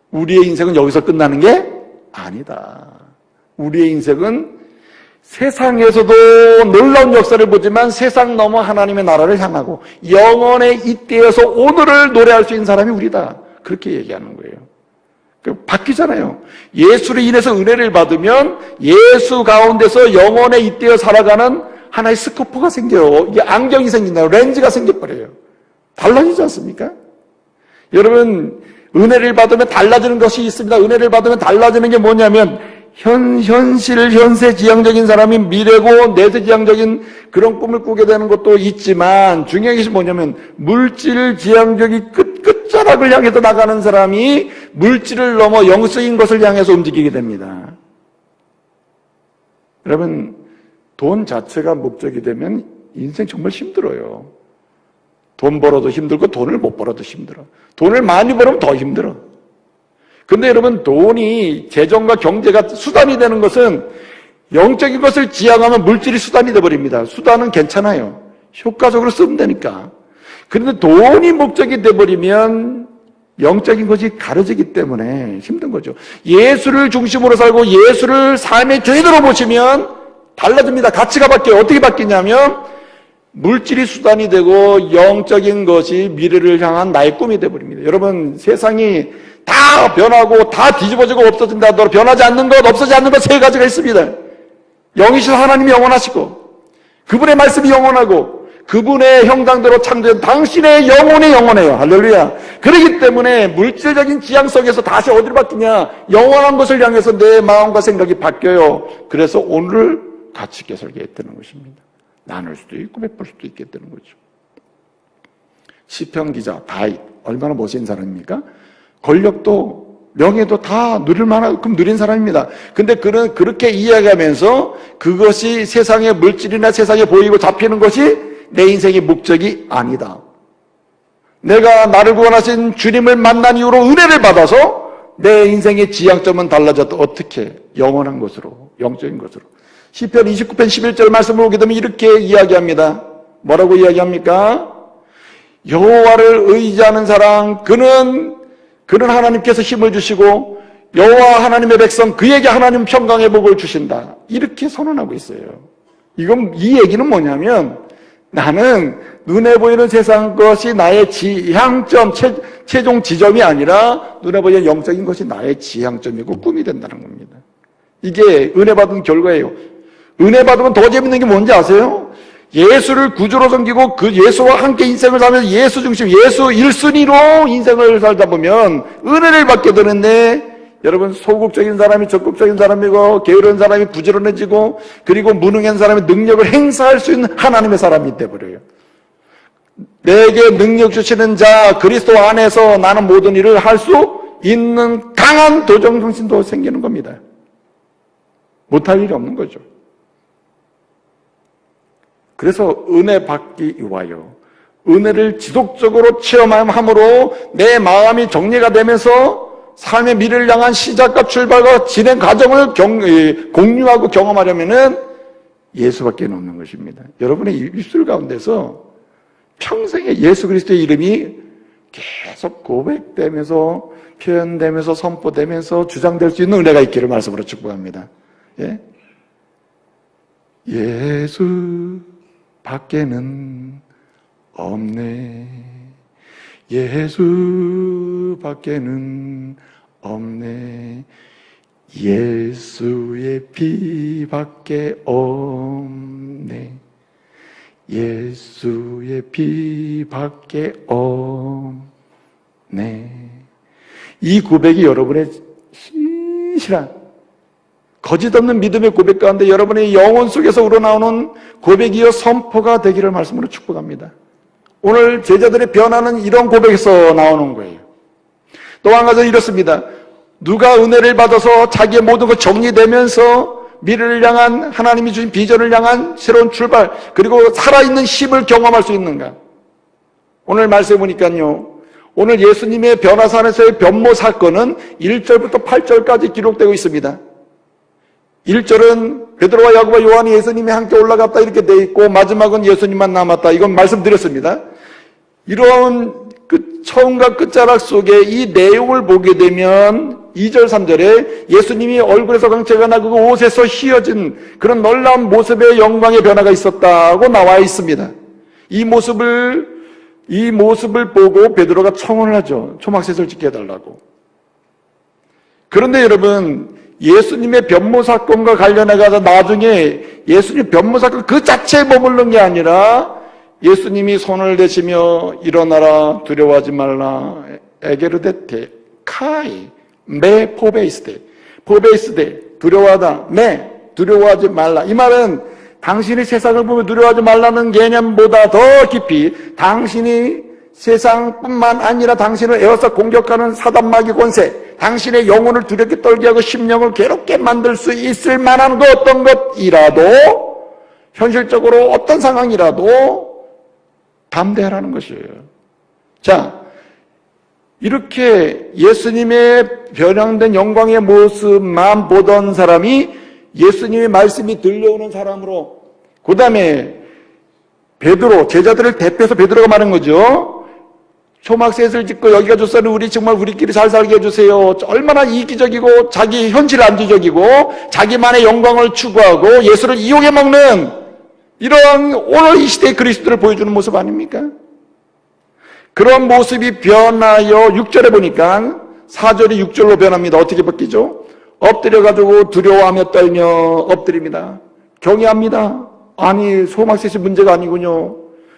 Speaker 1: 우리의 인생은 여기서 끝나는 게 아니다. 우리의 인생은 세상에서도 놀라운 역사를 보지만 세상 넘어 하나님의 나라를 향하고 영원의 이때에서 오늘을 노래할 수 있는 사람이 우리다. 그렇게 얘기하는 거예요. 바뀌잖아요. 예수로 인해서 은혜를 받으면 예수 가운데서 영원의 이때에 살아가는 하나의 스코프가 생겨요. 이게 안경이 생긴다. 렌즈가 생겨버려요. 달라지지 않습니까? 여러분, 은혜를 받으면 달라지는 것이 있습니다. 은혜를 받으면 달라지는 게 뭐냐면 현실, 현세지향적인 사람이 미래고 내세지향적인 그런 꿈을 꾸게 되는 것도 있지만 중요한 것이 뭐냐면 물질지향적인 끝자락을 향해서 나가는 사람이 물질을 넘어 영적인 것을 향해서 움직이게 됩니다. 여러분, 돈 자체가 목적이 되면 인생 정말 힘들어요. 돈 벌어도 힘들고 돈을 못 벌어도 힘들어. 돈을 많이 벌으면 더 힘들어. 근데 여러분, 돈이 재정과 경제가 수단이 되는 것은 영적인 것을 지향하면 물질이 수단이 되어버립니다. 수단은 괜찮아요. 효과적으로 쓰면 되니까. 그런데 돈이 목적이 되어버리면 영적인 것이 가려지기 때문에 힘든 거죠. 예수를 중심으로 살고 예수를 삶의 주인으로 보시면 달라집니다. 가치가 바뀌어요. 어떻게 바뀌냐면 물질이 수단이 되고 영적인 것이 미래를 향한 나의 꿈이 되어버립니다. 여러분, 세상이 다 변하고 다 뒤집어지고 없어진다 하더라도 변하지 않는 것, 없어지지 않는 것 세 가지가 있습니다. 영이신 하나님이 영원하시고 그분의 말씀이 영원하고 그분의 형상대로 창조된 당신의 영혼이 영원해요. 할렐루야. 그렇기 때문에 물질적인 지향 속에서 다시 어디로 바뀌냐? 영원한 것을 향해서 내 마음과 생각이 바뀌어요. 그래서 오늘을 가치 있게 살게 되는 것입니다. 나눌 수도 있고 베풀 수도 있게 되는 거죠. 시편 기자 다윗 얼마나 멋진 사람입니까? 권력도 명예도 다 누릴 만큼 누린 사람입니다. 근데 그는 그렇게 이야기하면서 그것이 세상의 물질이나 세상에 보이고 잡히는 것이 내 인생의 목적이 아니다. 내가 나를 구원하신 주님을 만난 이후로 은혜를 받아서 내 인생의 지향점은 달라졌다. 어떻게? 영원한 것으로, 영적인 것으로. 시편 29편 11절 말씀을 보게 되면 이렇게 이야기합니다. 뭐라고 이야기합니까? 여호와를 의지하는 사람, 그는 하나님께서 힘을 주시고 여호와 하나님의 백성, 그에게 하나님 평강의 복을 주신다. 이렇게 선언하고 있어요. 이 얘기는 뭐냐면 나는 눈에 보이는 세상 것이 나의 지향점, 최종 지점이 아니라 눈에 보이는 영적인 것이 나의 지향점이고 꿈이 된다는 겁니다. 이게 은혜 받은 결과예요. 은혜 받으면 더 재밌는 게 뭔지 아세요? 예수를 구주로 섬기고 그 예수와 함께 인생을 살면서 예수 중심, 예수 1순위로 인생을 살다 보면 은혜를 받게 되는데 여러분, 소극적인 사람이 적극적인 사람이고 게으른 사람이 부지런해지고 그리고 무능한 사람이 능력을 행사할 수 있는 하나님의 사람이 돼버려요. 내게 능력 주시는 자 그리스도 안에서 나는 모든 일을 할 수 있는 강한 도전정신도 생기는 겁니다. 못할 일이 없는 거죠. 그래서 은혜 받기 위하여 은혜를 지속적으로 체험함으로 내 마음이 정리가 되면서 삶의 미래를 향한 시작과 출발과 진행 과정을 공유하고 경험하려면은 예수밖에 없는 것입니다. 여러분의 입술 가운데서 평생에 예수 그리스도의 이름이 계속 고백되면서 표현되면서 선포되면서 주장될 수 있는 은혜가 있기를 말씀으로 축복합니다. 예? 예수 밖에는 없네. 예수 밖에는 없네. 예수의 피밖에 없네. 예수의 피밖에 없네. 이 고백이 여러분의 신실한 거짓 없는 믿음의 고백 가운데 여러분의 영혼 속에서 우러나오는 고백이여 선포가 되기를 말씀으로 축복합니다. 오늘 제자들의 변화는 이런 고백에서 나오는 거예요. 또 한 가지 이렇습니다. 누가 은혜를 받아서 자기의 모든 것 정리되면서 미래를 향한 하나님이 주신 비전을 향한 새로운 출발, 그리고 살아있는 힘을 경험할 수 있는가? 오늘 말씀해 보니까요, 오늘 예수님의 변화산에서의 변모 사건은 1절부터 8절까지 기록되고 있습니다. 1절은 베드로와 야고보와 요한이 예수님이 함께 올라갔다 이렇게 돼 있고, 마지막은 예수님만 남았다. 이건 말씀드렸습니다. 이런 처음과 끝자락 속에 이 내용을 보게 되면 2절, 3절에 예수님이 얼굴에서 광채가 나고 옷에서 휘어진 그런 놀라운 모습의 영광의 변화가 있었다고 나와 있습니다. 이 모습을 보고 베드로가 청혼을 하죠. 초막셋을 지켜 달라고. 그런데 여러분, 예수님의 변모 사건과 관련해서 나중에 예수님 변모 사건 그 자체에 머무른 게 아니라 예수님이 손을 대시며 일어나라, 두려워하지 말라, 에게르데테 카이 메 포베이스데, 두려워하다, 메 두려워하지 말라. 이 말은 당신이 세상을 보며 두려워하지 말라는 개념보다 더 깊이 당신이 세상뿐만 아니라 당신을 에워싸 공격하는 사단마귀 권세, 당신의 영혼을 두렵게 떨게 하고 심령을 괴롭게 만들 수 있을 만한 그 어떤 것이라도, 현실적으로 어떤 상황이라도 담대하라는 것이에요. 자, 이렇게 예수님의 변형된 영광의 모습만 보던 사람이 예수님의 말씀이 들려오는 사람으로, 그 다음에 베드로, 제자들을 대표해서 베드로가 말한 거죠. 초막셋을 짓고 여기가 좋사는 우리끼리 잘 살게 해주세요. 얼마나 이기적이고 자기 현실 안주적이고 자기만의 영광을 추구하고 예수를 이용해 먹는 이런 오늘 이 시대의 그리스도를 보여주는 모습 아닙니까? 그런 모습이 변하여 6절에 보니까 4절이 6절로 변합니다. 어떻게 바뀌죠? 엎드려가지고 두려워하며 떨며 엎드립니다. 경외합니다. 아니, 초막셋이 문제가 아니군요.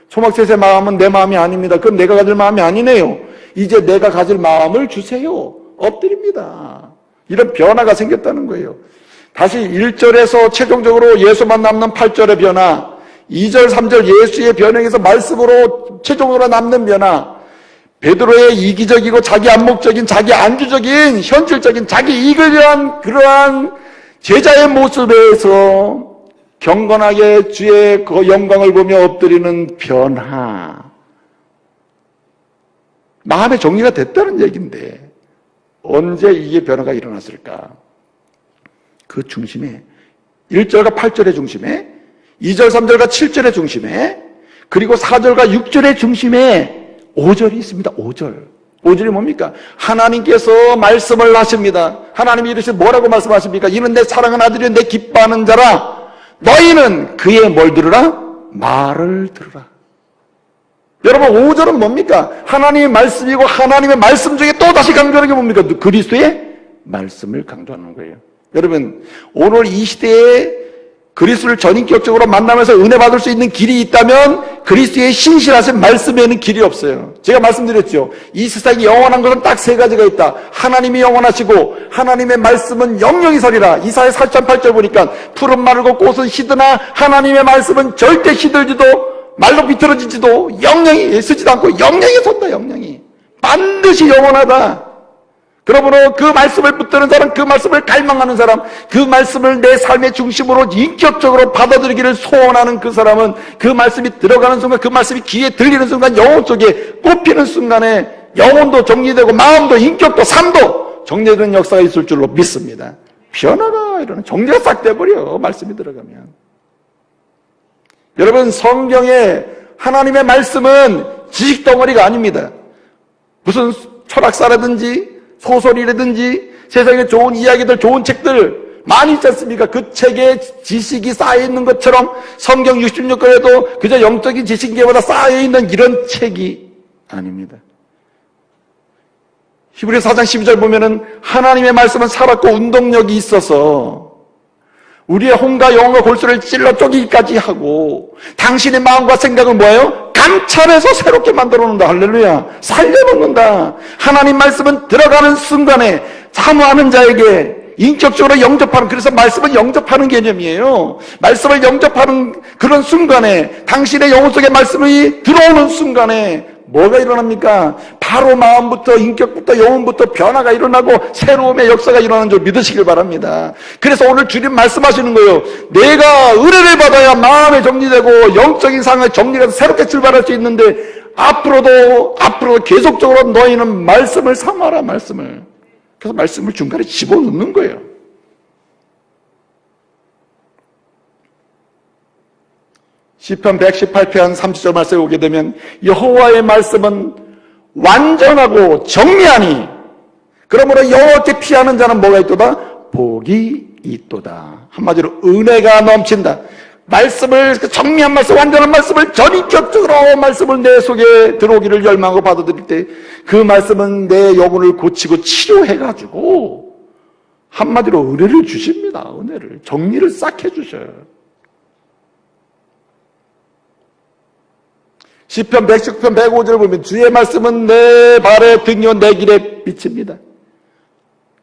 Speaker 1: 초막셋의 마음은 내 마음이 아닙니다. 그건 내가 가질 마음이 아니네요. 이제 내가 가질 마음을 주세요. 엎드립니다. 이런 변화가 생겼다는 거예요. 다시 1절에서 최종적으로 예수만 남는 8절의 변화, 2절, 3절 예수의 변형에서 말씀으로 최종적으로 남는 변화, 베드로의 이기적이고 자기 안목적인, 자기 안주적인, 현실적인, 자기 이익을 위한 그러한 제자의 모습에서 경건하게 주의 그 영광을 보며 엎드리는 변화. 마음의 정리가 됐다는 얘기인데 언제 이게 변화가 일어났을까? 그 중심에 1절과 8절의 중심에 2절, 3절과 7절의 중심에 그리고 4절과 6절의 중심에 5절이 있습니다. 5절이 뭡니까? 하나님께서 말씀을 하십니다. 하나님이 이르시되 뭐라고 말씀하십니까? 이는 내 사랑하는 아들이요 내 기뻐하는 자라. 너희는 그의 뭘 들으라? 말을 들으라. 여러분 5절은 뭡니까? 하나님의 말씀이고 하나님의 말씀 중에 또 다시 강조하는 게 뭡니까? 그리스도의 말씀을 강조하는 거예요. 여러분 오늘 이 시대에 그리스도를 전인격적으로 만나면서 은혜 받을 수 있는 길이 있다면 그리스도의 신실하신 말씀에는 길이 없어요. 제가 말씀드렸죠. 이 세상이 영원한 것은 딱 세 가지가 있다. 하나님이 영원하시고 하나님의 말씀은 영영이 서리라. 이사야 4:8절 보니까 푸른 마르고 꽃은 시드나 하나님의 말씀은 절대 시들지도 말로 비틀어지지도 영영이 쓰지도 않고 영영이 선다. 영영이 반드시 영원하다. 그러므로 그 말씀을 붙드는 사람, 그 말씀을 갈망하는 사람, 그 말씀을 내 삶의 중심으로 인격적으로 받아들이기를 소원하는 그 사람은 그 말씀이 들어가는 순간, 그 말씀이 귀에 들리는 순간 영혼 속에 꼽히는 순간에 영혼도 정리되고 마음도 인격도 삶도 정리되는 역사가 있을 줄로 믿습니다. 변화가 이러는 정리가 싹 돼버려. 말씀이 들어가면. 여러분 성경에 하나님의 말씀은 지식덩어리가 아닙니다. 무슨 철학사라든지 소설이라든지 세상에 좋은 이야기들, 좋은 책들 많이 있지 않습니까? 그 책에 지식이 쌓여있는 것처럼 성경 66권에도 그저 영적인 지식계보다 쌓여있는 이런 책이 아닙니다. 히브리서 4장 12절 보면은 하나님의 말씀은 살았고 운동력이 있어서 우리의 혼과 영혼과 골수를 찔러 쪼개기까지 하고 당신의 마음과 생각을 뭐예요? 감찰해서 새롭게 만들어 놓는다. 할렐루야. 살려놓는다. 하나님 말씀은 들어가는 순간에 사모하는 자에게 인격적으로 영접하는, 그래서 말씀을 영접하는 개념이에요. 말씀을 영접하는 그런 순간에, 당신의 영혼 속에 말씀이 들어오는 순간에 뭐가 일어납니까? 바로 마음부터, 인격부터, 영혼부터 변화가 일어나고 새로움의 역사가 일어나는 줄 믿으시길 바랍니다. 그래서 오늘 주님 말씀하시는 거예요. 내가 은혜를 받아야 마음이 정리되고 영적인 상황이 정리가 새롭게 출발할 수 있는데, 앞으로 계속적으로 너희는 말씀을 삼아라, 말씀을. 그래서 말씀을 중간에 집어넣는 거예요. 시편 118편 30절 말씀에 오게 되면 여호와의 말씀은 완전하고 정리하니 그러므로 여호와께 피하는 자는 뭐가 있도다? 복이 있도다. 한마디로 은혜가 넘친다. 말씀을, 정리한 말씀, 완전한 말씀을 전인격적으로 말씀을 내 속에 들어오기를 열망하고 받아들일 때 그 말씀은 내 영혼을 고치고 치료해가지고 한마디로 은혜를 주십니다. 은혜를, 정리를 싹 해주셔요. 시편 119편 105절을 보면 주의 말씀은 내 발의 등이요 내 길에 빛입니다.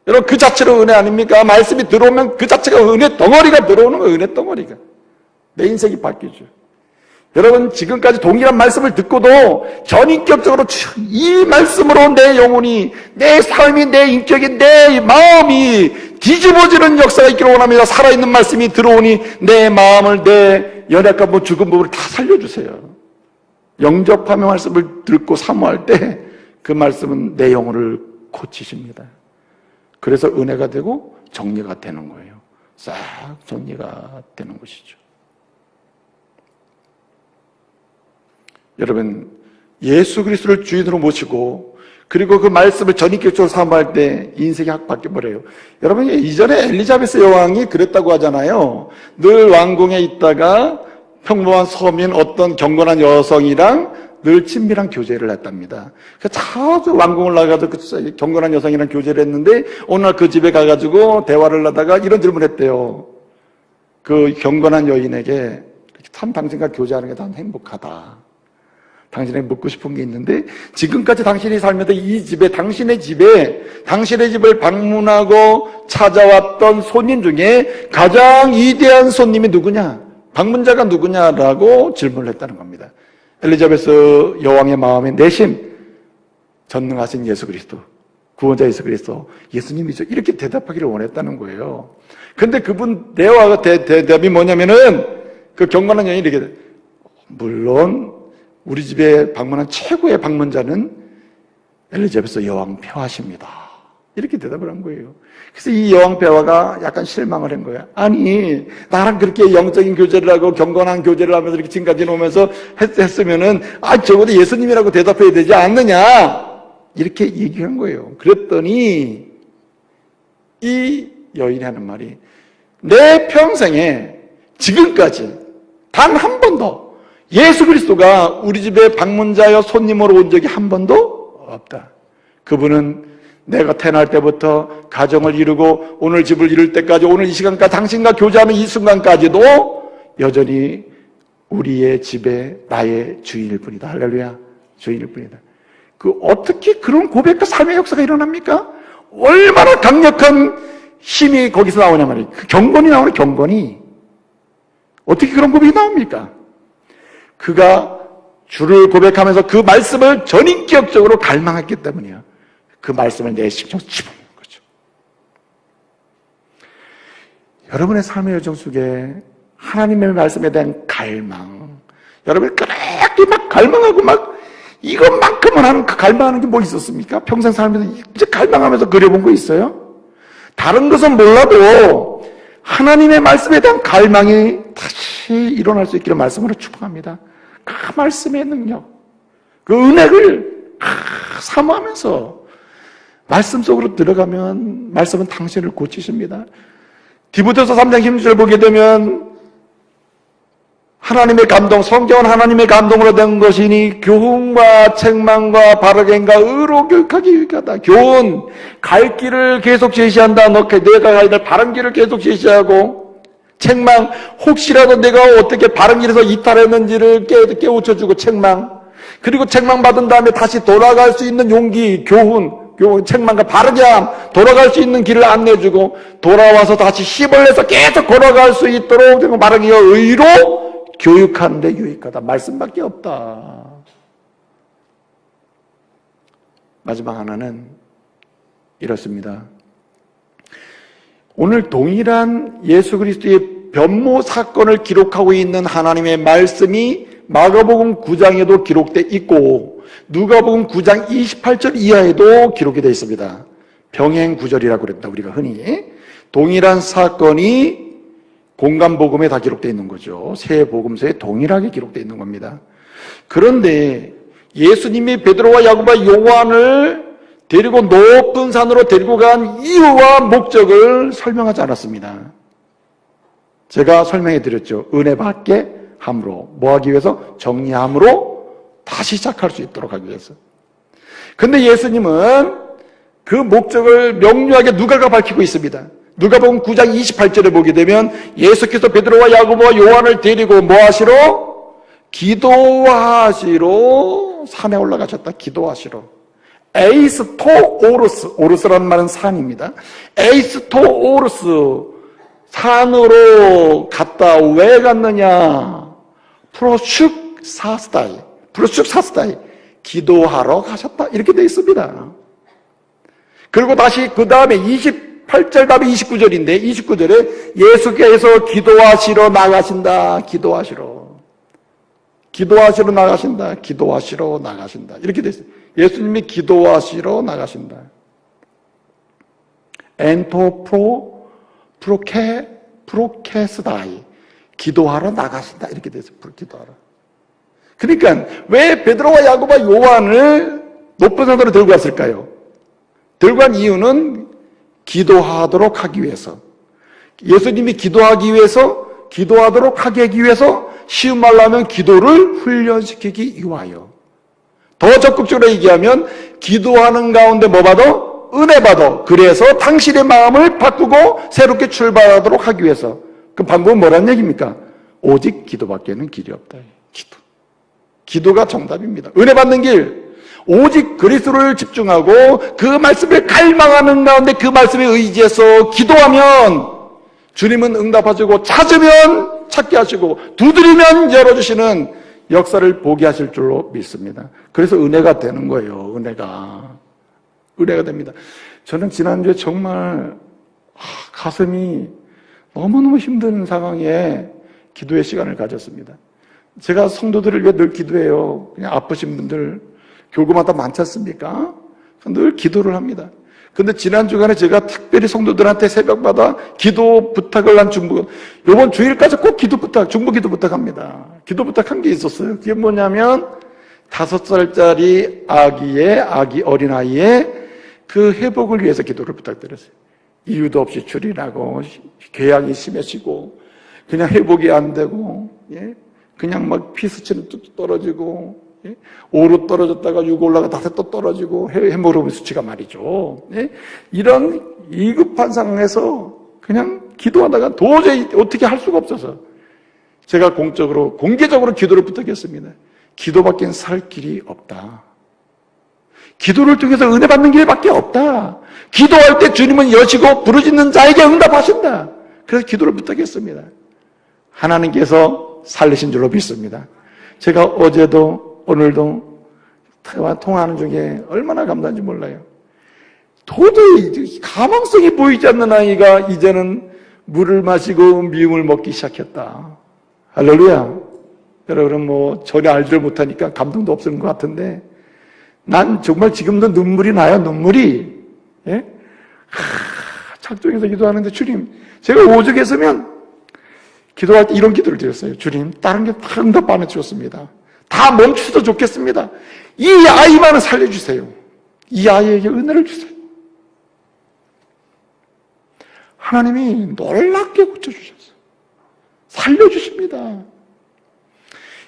Speaker 1: 여러분, 그 자체로 은혜 아닙니까? 말씀이 들어오면 그 자체가 은혜 덩어리가 들어오는 거예요. 은혜 덩어리가. 내 인생이 바뀌죠. 여러분, 지금까지 동일한 말씀을 듣고도 전인격적으로 이 말씀으로 내 영혼이, 내 삶이, 내 인격이, 내 마음이 뒤집어지는 역사가 있기를 원합니다. 살아있는 말씀이 들어오니 내 마음을, 내 연약한 죽은 부분을 다 살려주세요. 영접하며 말씀을 듣고 사모할 때 그 말씀은 내 영혼을 고치십니다. 그래서 은혜가 되고 정리가 되는 거예요. 싹 정리가 되는 것이죠. 여러분, 예수 그리스도를 주인으로 모시고 그리고 그 말씀을 전인격적으로 사모할 때 인생이 확 바뀌어버려요. 여러분, 이전에 엘리자베스 여왕이 그랬다고 하잖아요. 늘 왕궁에 있다가 평범한 서민 어떤 경건한 여성이랑 늘 친밀한 교제를 했답니다. 자주 왕궁을 나가서 그 경건한 여성이랑 교제를 했는데 어느 날 그 집에 가가지고 대화를 하다가 이런 질문을 했대요. 그 경건한 여인에게 참 당신과 교제하는 게 참 행복하다. 당신에게 묻고 싶은 게 있는데 지금까지 당신이 살면서 이 집에, 당신의 집을 방문하고 찾아왔던 손님 중에 가장 위대한 손님이 누구냐? 방문자가 누구냐라고 질문을 했다는 겁니다. 엘리자베스 여왕의 마음에 내심 전능하신 예수 그리스도, 구원자 예수 그리스도, 예수님이죠. 이렇게 대답하기를 원했다는 거예요. 근데 그분 대답이 뭐냐면은 그 경건한 여인이 이렇게, 물론 우리 집에 방문한 최고의 방문자는 엘리자베스 여왕 폐하십니다. 이렇게 대답을 한 거예요. 그래서 이 여왕 폐하가 약간 실망을 한 거야. 아니, 나랑 그렇게 영적인 교제를 하고 경건한 교제를 하면서 이렇게 지금까지 오면서 했으면은, 적어도 예수님이라고 대답해야 되지 않느냐? 이렇게 얘기한 거예요. 그랬더니 이 여인이 하는 말이, 내 평생에 지금까지 단 한 번도 예수 그리스도가 우리 집에 방문자여 손님으로 온 적이 한 번도 없다. 그분은 내가 태어날 때부터 가정을 이루고 오늘 집을 이룰 때까지, 오늘 이 시간까지 당신과 교제하는 이 순간까지도 여전히 우리의 집에 나의 주인일 뿐이다. 할렐루야. 주인일 뿐이다. 어떻게 그런 고백과 삶의 역사가 일어납니까? 얼마나 강력한 힘이 거기서 나오냐 말이에요. 그 경건이 나오는 경건이. 어떻게 그런 고백이 나옵니까? 그가 주를 고백하면서 그 말씀을 전인격적으로 갈망했기 때문이에요. 그 말씀을 내 심정에 집어넣는 거죠. 여러분의 삶의 여정 속에 하나님의 말씀에 대한 갈망, 여러분이 그렇게 막 갈망하고 막 이것만큼은 하는, 그 갈망하는 게 뭐 있었습니까? 평생 살면서 이제 갈망하면서 그려본 거 있어요? 다른 것은 몰라도 하나님의 말씀에 대한 갈망이 다시 일어날 수 있기를 말씀으로 축복합니다. 그 말씀의 능력, 그 은혜를 사모하면서 말씀 속으로 들어가면 말씀은 당신을 고치십니다. 디모데서 3장 16절 보게 되면 하나님의 감동, 성경은 하나님의 감동으로 된 것이니 교훈과 책망과 바르게 행과 의로 교육하기 유익하다. 교훈, 갈 길을 계속 제시한다. 내가 가야 될 바른 길을 계속 제시하고, 책망, 혹시라도 내가 어떻게 바른 길에서 이탈했는지를 깨우쳐주고 책망, 그리고 책망 받은 다음에 다시 돌아갈 수 있는 용기, 교훈, 책망과 바르게 함, 돌아갈 수 있는 길을 안내해주고 돌아와서 다시 힘을 내서 계속 걸어갈 수 있도록 바르게 의로 교육하는 데 유익하다. 말씀밖에 없다. 마지막 하나는 이렇습니다. 오늘 동일한 예수 그리스도의 변모 사건을 기록하고 있는 하나님의 말씀이 마가복음 9장에도 기록되어 있고 누가복음 9장 28절 이하에도 기록이 되어 있습니다. 병행 구절이라고 그럽니다. 우리가 흔히 동일한 사건이 공간복음에 다 기록되어 있는 거죠. 세 복음서에 동일하게 기록되어 있는 겁니다. 그런데 예수님이 베드로와 야고보와 요한을 데리고 높은 산으로 데리고 간 이유와 목적을 설명하지 않았습니다. 제가 설명해 드렸죠. 은혜 받게 함으로, 뭐 하기 위해서? 정리함으로 다시 시작할 수 있도록 하기 위해서. 근데 예수님은 그 목적을 명료하게 누가가 밝히고 있습니다. 누가복음 9장 28절에 보게 되면 예수께서 베드로와 야고보와 요한을 데리고 뭐 하시러? 기도하시러 산에 올라가셨다. 기도하시러. 에이스토오르스, 오르스라는 말은 산입니다. 에이스토오르스, 산으로 갔다. 왜 갔느냐? 프로축사스다이, 기도하러 가셨다. 이렇게 되어 있습니다. 그리고 다시 그 다음에 28절 다음에 29절인데 29절에 예수께서 기도하시러 나가신다. 기도하시러 나가신다. 기도하시러 나가신다. 이렇게 되어 있어요. 예수님이 기도하시러 나가신다. 프로케스다이, 기도하러 나가신다. 이렇게 되어 있어요. 기도하러. 그러니까 왜 베드로와 야고보와 요한을 높은 산으로 들고 갔을까요? 들고 간 이유는 기도하도록 하기 위해서. 예수님이 기도하기 위해서, 기도하도록 하게 하기 위해서, 쉬운 말로 하면 기도를 훈련시키기 위하여. 더 적극적으로 얘기하면 기도하는 가운데 뭐 받아? 은혜 받아. 그래서 당신의 마음을 바꾸고 새롭게 출발하도록 하기 위해서. 그 방법은 뭐란 얘기입니까? 오직 기도밖에는 길이 없다. 기도가 정답입니다. 은혜 받는 길, 오직 그리스도를 집중하고 그 말씀을 갈망하는 가운데 그 말씀에 의지해서 기도하면 주님은 응답하시고 찾으면 찾게 하시고 두드리면 열어주시는 역사를 보게 하실 줄로 믿습니다. 그래서 은혜가 되는 거예요. 은혜가 됩니다. 저는 지난주에 정말 가슴이 너무너무 힘든 상황에 기도의 시간을 가졌습니다. 제가 성도들을 위해 늘 기도해요. 그냥 아프신 분들 교구마다 많지 않습니까? 늘 기도를 합니다. 근데 지난 주간에 제가 특별히 성도들한테 새벽마다 기도 부탁을 한 중부, 이번 주일까지 꼭 기도 부탁, 중부 기도 부탁합니다. 기도 부탁한 게 있었어요. 그게 뭐냐면 5살짜리 아기 어린아이의 그 회복을 위해서 기도를 부탁드렸어요. 이유도 없이 출혈하고 궤양이 심해지고 그냥 회복이 안 되고, 그냥 막 피수치는 뚝뚝 떨어지고, 5로 떨어졌다가 6 올라가 다시 또 떨어지고, 헤모로빈 수치가 말이죠. 이런 위급한 상황에서 그냥 기도하다가 도저히 어떻게 할 수가 없어서 제가 공개적으로 기도를 부탁했습니다. 기도밖엔 살 길이 없다. 기도를 통해서 은혜 받는 길밖에 없다. 기도할 때 주님은 여시고 부르짖는 자에게 응답하신다. 그래서 기도를 부탁했습니다. 하나님께서 살리신 줄로 믿습니다. 제가 어제도 오늘도 통화하는 중에 얼마나 감사한지 몰라요. 도저히 가망성이 보이지 않는 아이가 이제는 물을 마시고 미움을 먹기 시작했다. 할렐루야. 여러분 전혀 알지를 못하니까 감동도 없는 것 같은데 난 정말 지금도 눈물이 나요. 눈물이. 작정해서 기도하는데 주님, 제가 오죽했으면 기도할 때 이런 기도를 드렸어요. 주님, 다른 게 다 응답 안 해주셨습니다. 다 멈추도 좋겠습니다. 이 아이만은 살려주세요. 이 아이에게 은혜를 주세요. 하나님이 놀랍게 고쳐주셨어요. 살려주십니다.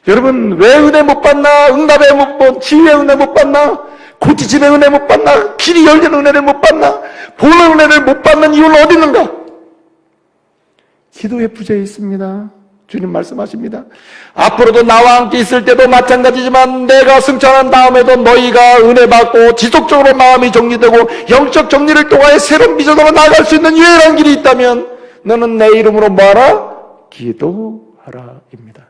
Speaker 1: 여러분, 왜 은혜 못 받나? 응답의 못 받나? 치유의 은혜 못 받나? 고치심의 은혜 못 받나? 길이 열리는 은혜를 못 받나? 보는 은혜를 못 받는 이유는 어디 있는가? 기도의 부재에 있습니다. 주님 말씀하십니다. 앞으로도 나와 함께 있을 때도 마찬가지지만 내가 승천한 다음에도 너희가 은혜 받고 지속적으로 마음이 정리되고 영적 정리를 통하여 새로운 비전으로 나아갈 수 있는 유일한 길이 있다면 너는 내 이름으로 뭐하라? 기도하라 입니다.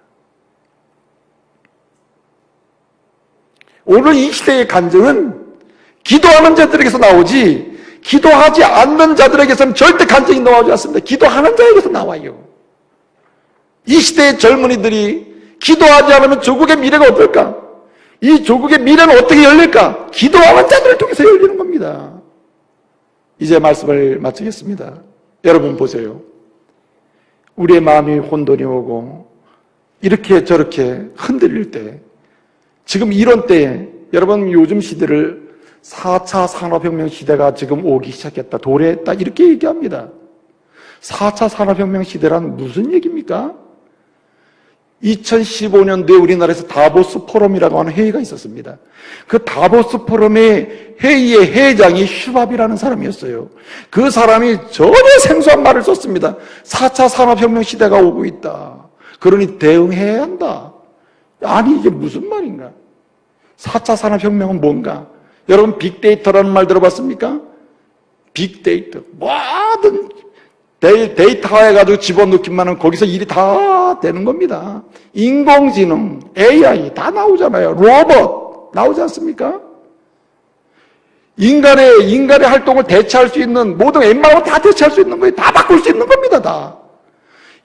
Speaker 1: 오늘 이 시대의 간증은 기도하는 자들에게서 나오지 기도하지 않는 자들에게서는 절대 간증이 나오지 않습니다. 기도하는 자에게서 나와요. 이 시대의 젊은이들이 기도하지 않으면 조국의 미래가 어떨까? 이 조국의 미래는 어떻게 열릴까? 기도하는 자들을 통해서 열리는 겁니다. 이제 말씀을 마치겠습니다. 여러분 보세요. 우리의 마음이 혼돈이 오고 이렇게 저렇게 흔들릴 때 지금 이런 때에 여러분 요즘 시대를 4차 산업혁명 시대가 지금 오기 시작했다. 도래했다. 이렇게 얘기합니다. 4차 산업혁명 시대란 무슨 얘기입니까? 2015년도에 우리나라에서 다보스 포럼이라고 하는 회의가 있었습니다. 그 다보스 포럼의 회의의 회장이 슈밥이라는 사람이었어요. 그 사람이 전혀 생소한 말을 썼습니다. 4차 산업혁명 시대가 오고 있다. 그러니 대응해야 한다. 아니 이게 무슨 말인가? 4차 산업혁명은 뭔가? 여러분 빅데이터라는 말 들어봤습니까? 빅데이터. 뭐든 데이터 해가지고 집어넣기만 하면 거기서 일이 다 되는 겁니다. 인공지능, AI 다 나오잖아요. 로봇 나오지 않습니까? 인간의 활동을 대체할 수 있는 모든 웬만하면 다 대체할 수 있는 거예요. 다 바꿀 수 있는 겁니다. 다.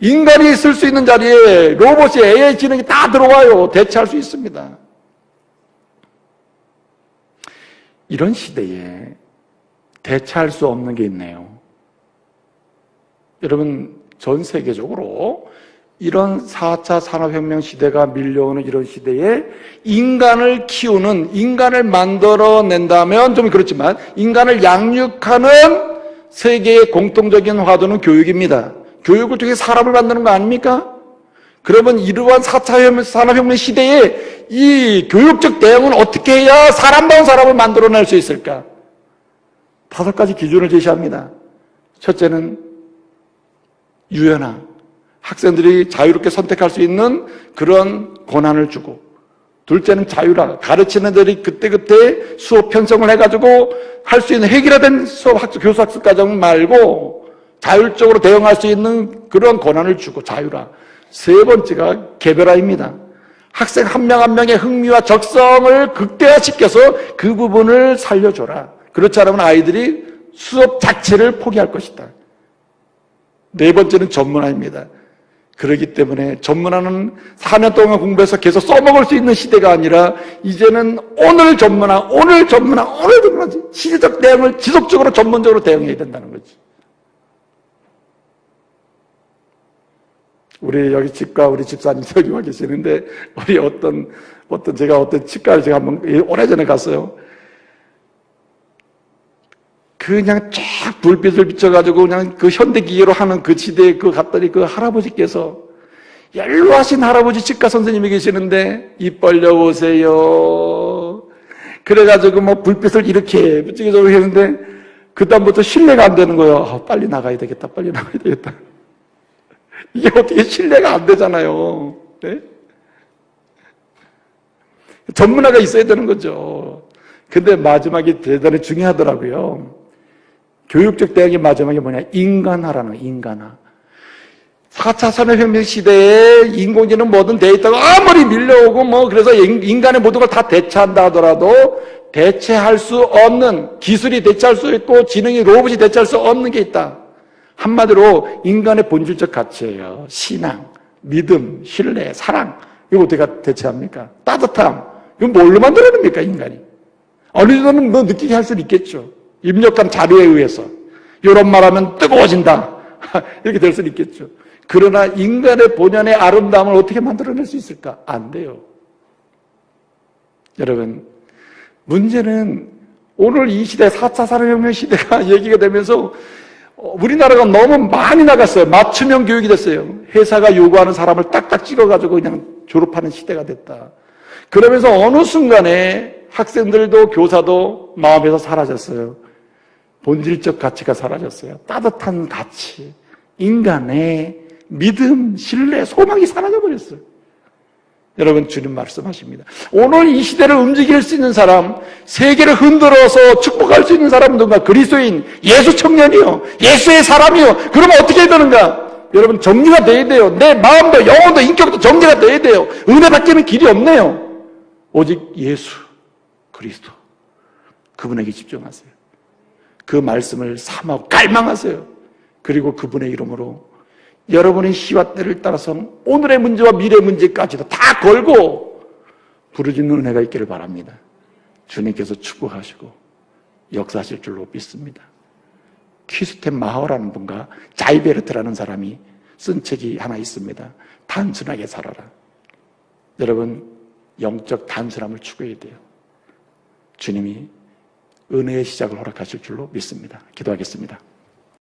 Speaker 1: 인간이 쓸 수 있는 자리에 로봇이 AI 지능이 다 들어와요. 대체할 수 있습니다. 이런 시대에 대체할 수 없는 게 있네요. 여러분 전 세계적으로 이런 4차 산업혁명 시대가 밀려오는 이런 시대에 인간을 키우는, 인간을 만들어낸다면 좀 그렇지만 인간을 양육하는 세계의 공통적인 화두는 교육입니다. 교육을 통해 사람을 만드는 거 아닙니까? 그러면 이러한 4차 산업혁명 시대에 이 교육적 대응은 어떻게 해야 사람다운 사람을 만들어낼 수 있을까? 5가지 기준을 제시합니다. 첫째는 유연함. 학생들이 자유롭게 선택할 수 있는 그런 권한을 주고, 둘째는 자유라. 가르치는 애들이 그때그때 수업 편성을 해가지고 할 수 있는 획일화된 교수 학습 과정 말고 자율적으로 대응할 수 있는 그런 권한을 주고 자유라. 세 번째가 개별화입니다. 학생 한 명 한 명의 흥미와 적성을 극대화시켜서 그 부분을 살려줘라. 그렇지 않으면 아이들이 수업 자체를 포기할 것이다. 네 번째는 전문화입니다. 그렇기 때문에 전문화는 4년 동안 공부해서 계속 써먹을 수 있는 시대가 아니라 이제는 오늘 전문화, 시대적 대응을 지속적으로 전문적으로 대응해야 된다는 거지. 우리 여기 집가 우리 집사님 여기 와 계시는데 우리 어떤 치과를 제가 한번 오래전에 갔어요. 그냥 쫙 불빛을 비춰가지고 그냥 그 현대기계로 하는 그 시대에 갔더니 그 할아버지께서 연로하신 할아버지 치과 선생님이 계시는데 입 벌려보세요. 그래가지고 뭐 불빛을 이렇게 비추기적으로 했는데 그다음부터 신뢰가 안 되는 거예요. 빨리 나가야 되겠다. 이게 어떻게 신뢰가 안 되잖아요. 네? 전문화가 있어야 되는 거죠. 근데 마지막이 대단히 중요하더라고요. 교육적 대응의 마지막이 뭐냐? 인간화라는 거예요. 인간화. 4차 산업혁명 시대에 인공지능 모든 데이터가 아무리 밀려오고 그래서 인간의 모든 걸 다 대체한다 하더라도 대체할 수 없는, 기술이 대체할 수 있고 지능이 로봇이 대체할 수 없는 게 있다. 한마디로 인간의 본질적 가치예요. 신앙, 믿음, 신뢰, 사랑. 이거 어떻게 대체합니까? 따뜻함. 이거 뭘로 만들어냅니까, 인간이? 어느 정도는 느끼게 할 수는 있겠죠. 입력한 자료에 의해서. 이런 말하면 뜨거워진다. 이렇게 될 수는 있겠죠. 그러나 인간의 본연의 아름다움을 어떻게 만들어낼 수 있을까? 안 돼요. 여러분, 문제는 오늘 이 시대 4차 산업혁명 시대가 얘기가 되면서 우리나라가 너무 많이 나갔어요. 맞춤형 교육이 됐어요. 회사가 요구하는 사람을 딱딱 찍어가지고 그냥 졸업하는 시대가 됐다. 그러면서 어느 순간에 학생들도 교사도 마음에서 사라졌어요. 본질적 가치가 사라졌어요. 따뜻한 가치, 인간의 믿음, 신뢰, 소망이 사라져 버렸어요. 여러분, 주님 말씀하십니다. 오늘 이 시대를 움직일 수 있는 사람, 세계를 흔들어서 축복할 수 있는 사람은 누군가? 그리스도인, 예수 청년이요, 예수의 사람이요. 그러면 어떻게 해야 되는가? 여러분, 정리가 돼야 돼요. 내 마음도 영혼도 인격도 정리가 돼야 돼요. 은혜 받기는 길이 없네요. 오직 예수 그리스도, 그분에게 집중하세요. 그 말씀을 삼하고 갈망하세요. 그리고 그분의 이름으로 여러분의 시와 때를 따라서 오늘의 문제와 미래의 문제까지도 다 걸고 부르짖는 은혜가 있기를 바랍니다. 주님께서 축복하시고 역사하실 줄로 믿습니다. 퀴스텐 마허라는 분과 자이베르트라는 사람이 쓴 책이 하나 있습니다. 단순하게 살아라. 여러분, 영적 단순함을 추구해야 돼요. 주님이 은혜의 시작을 허락하실 줄로 믿습니다. 기도하겠습니다.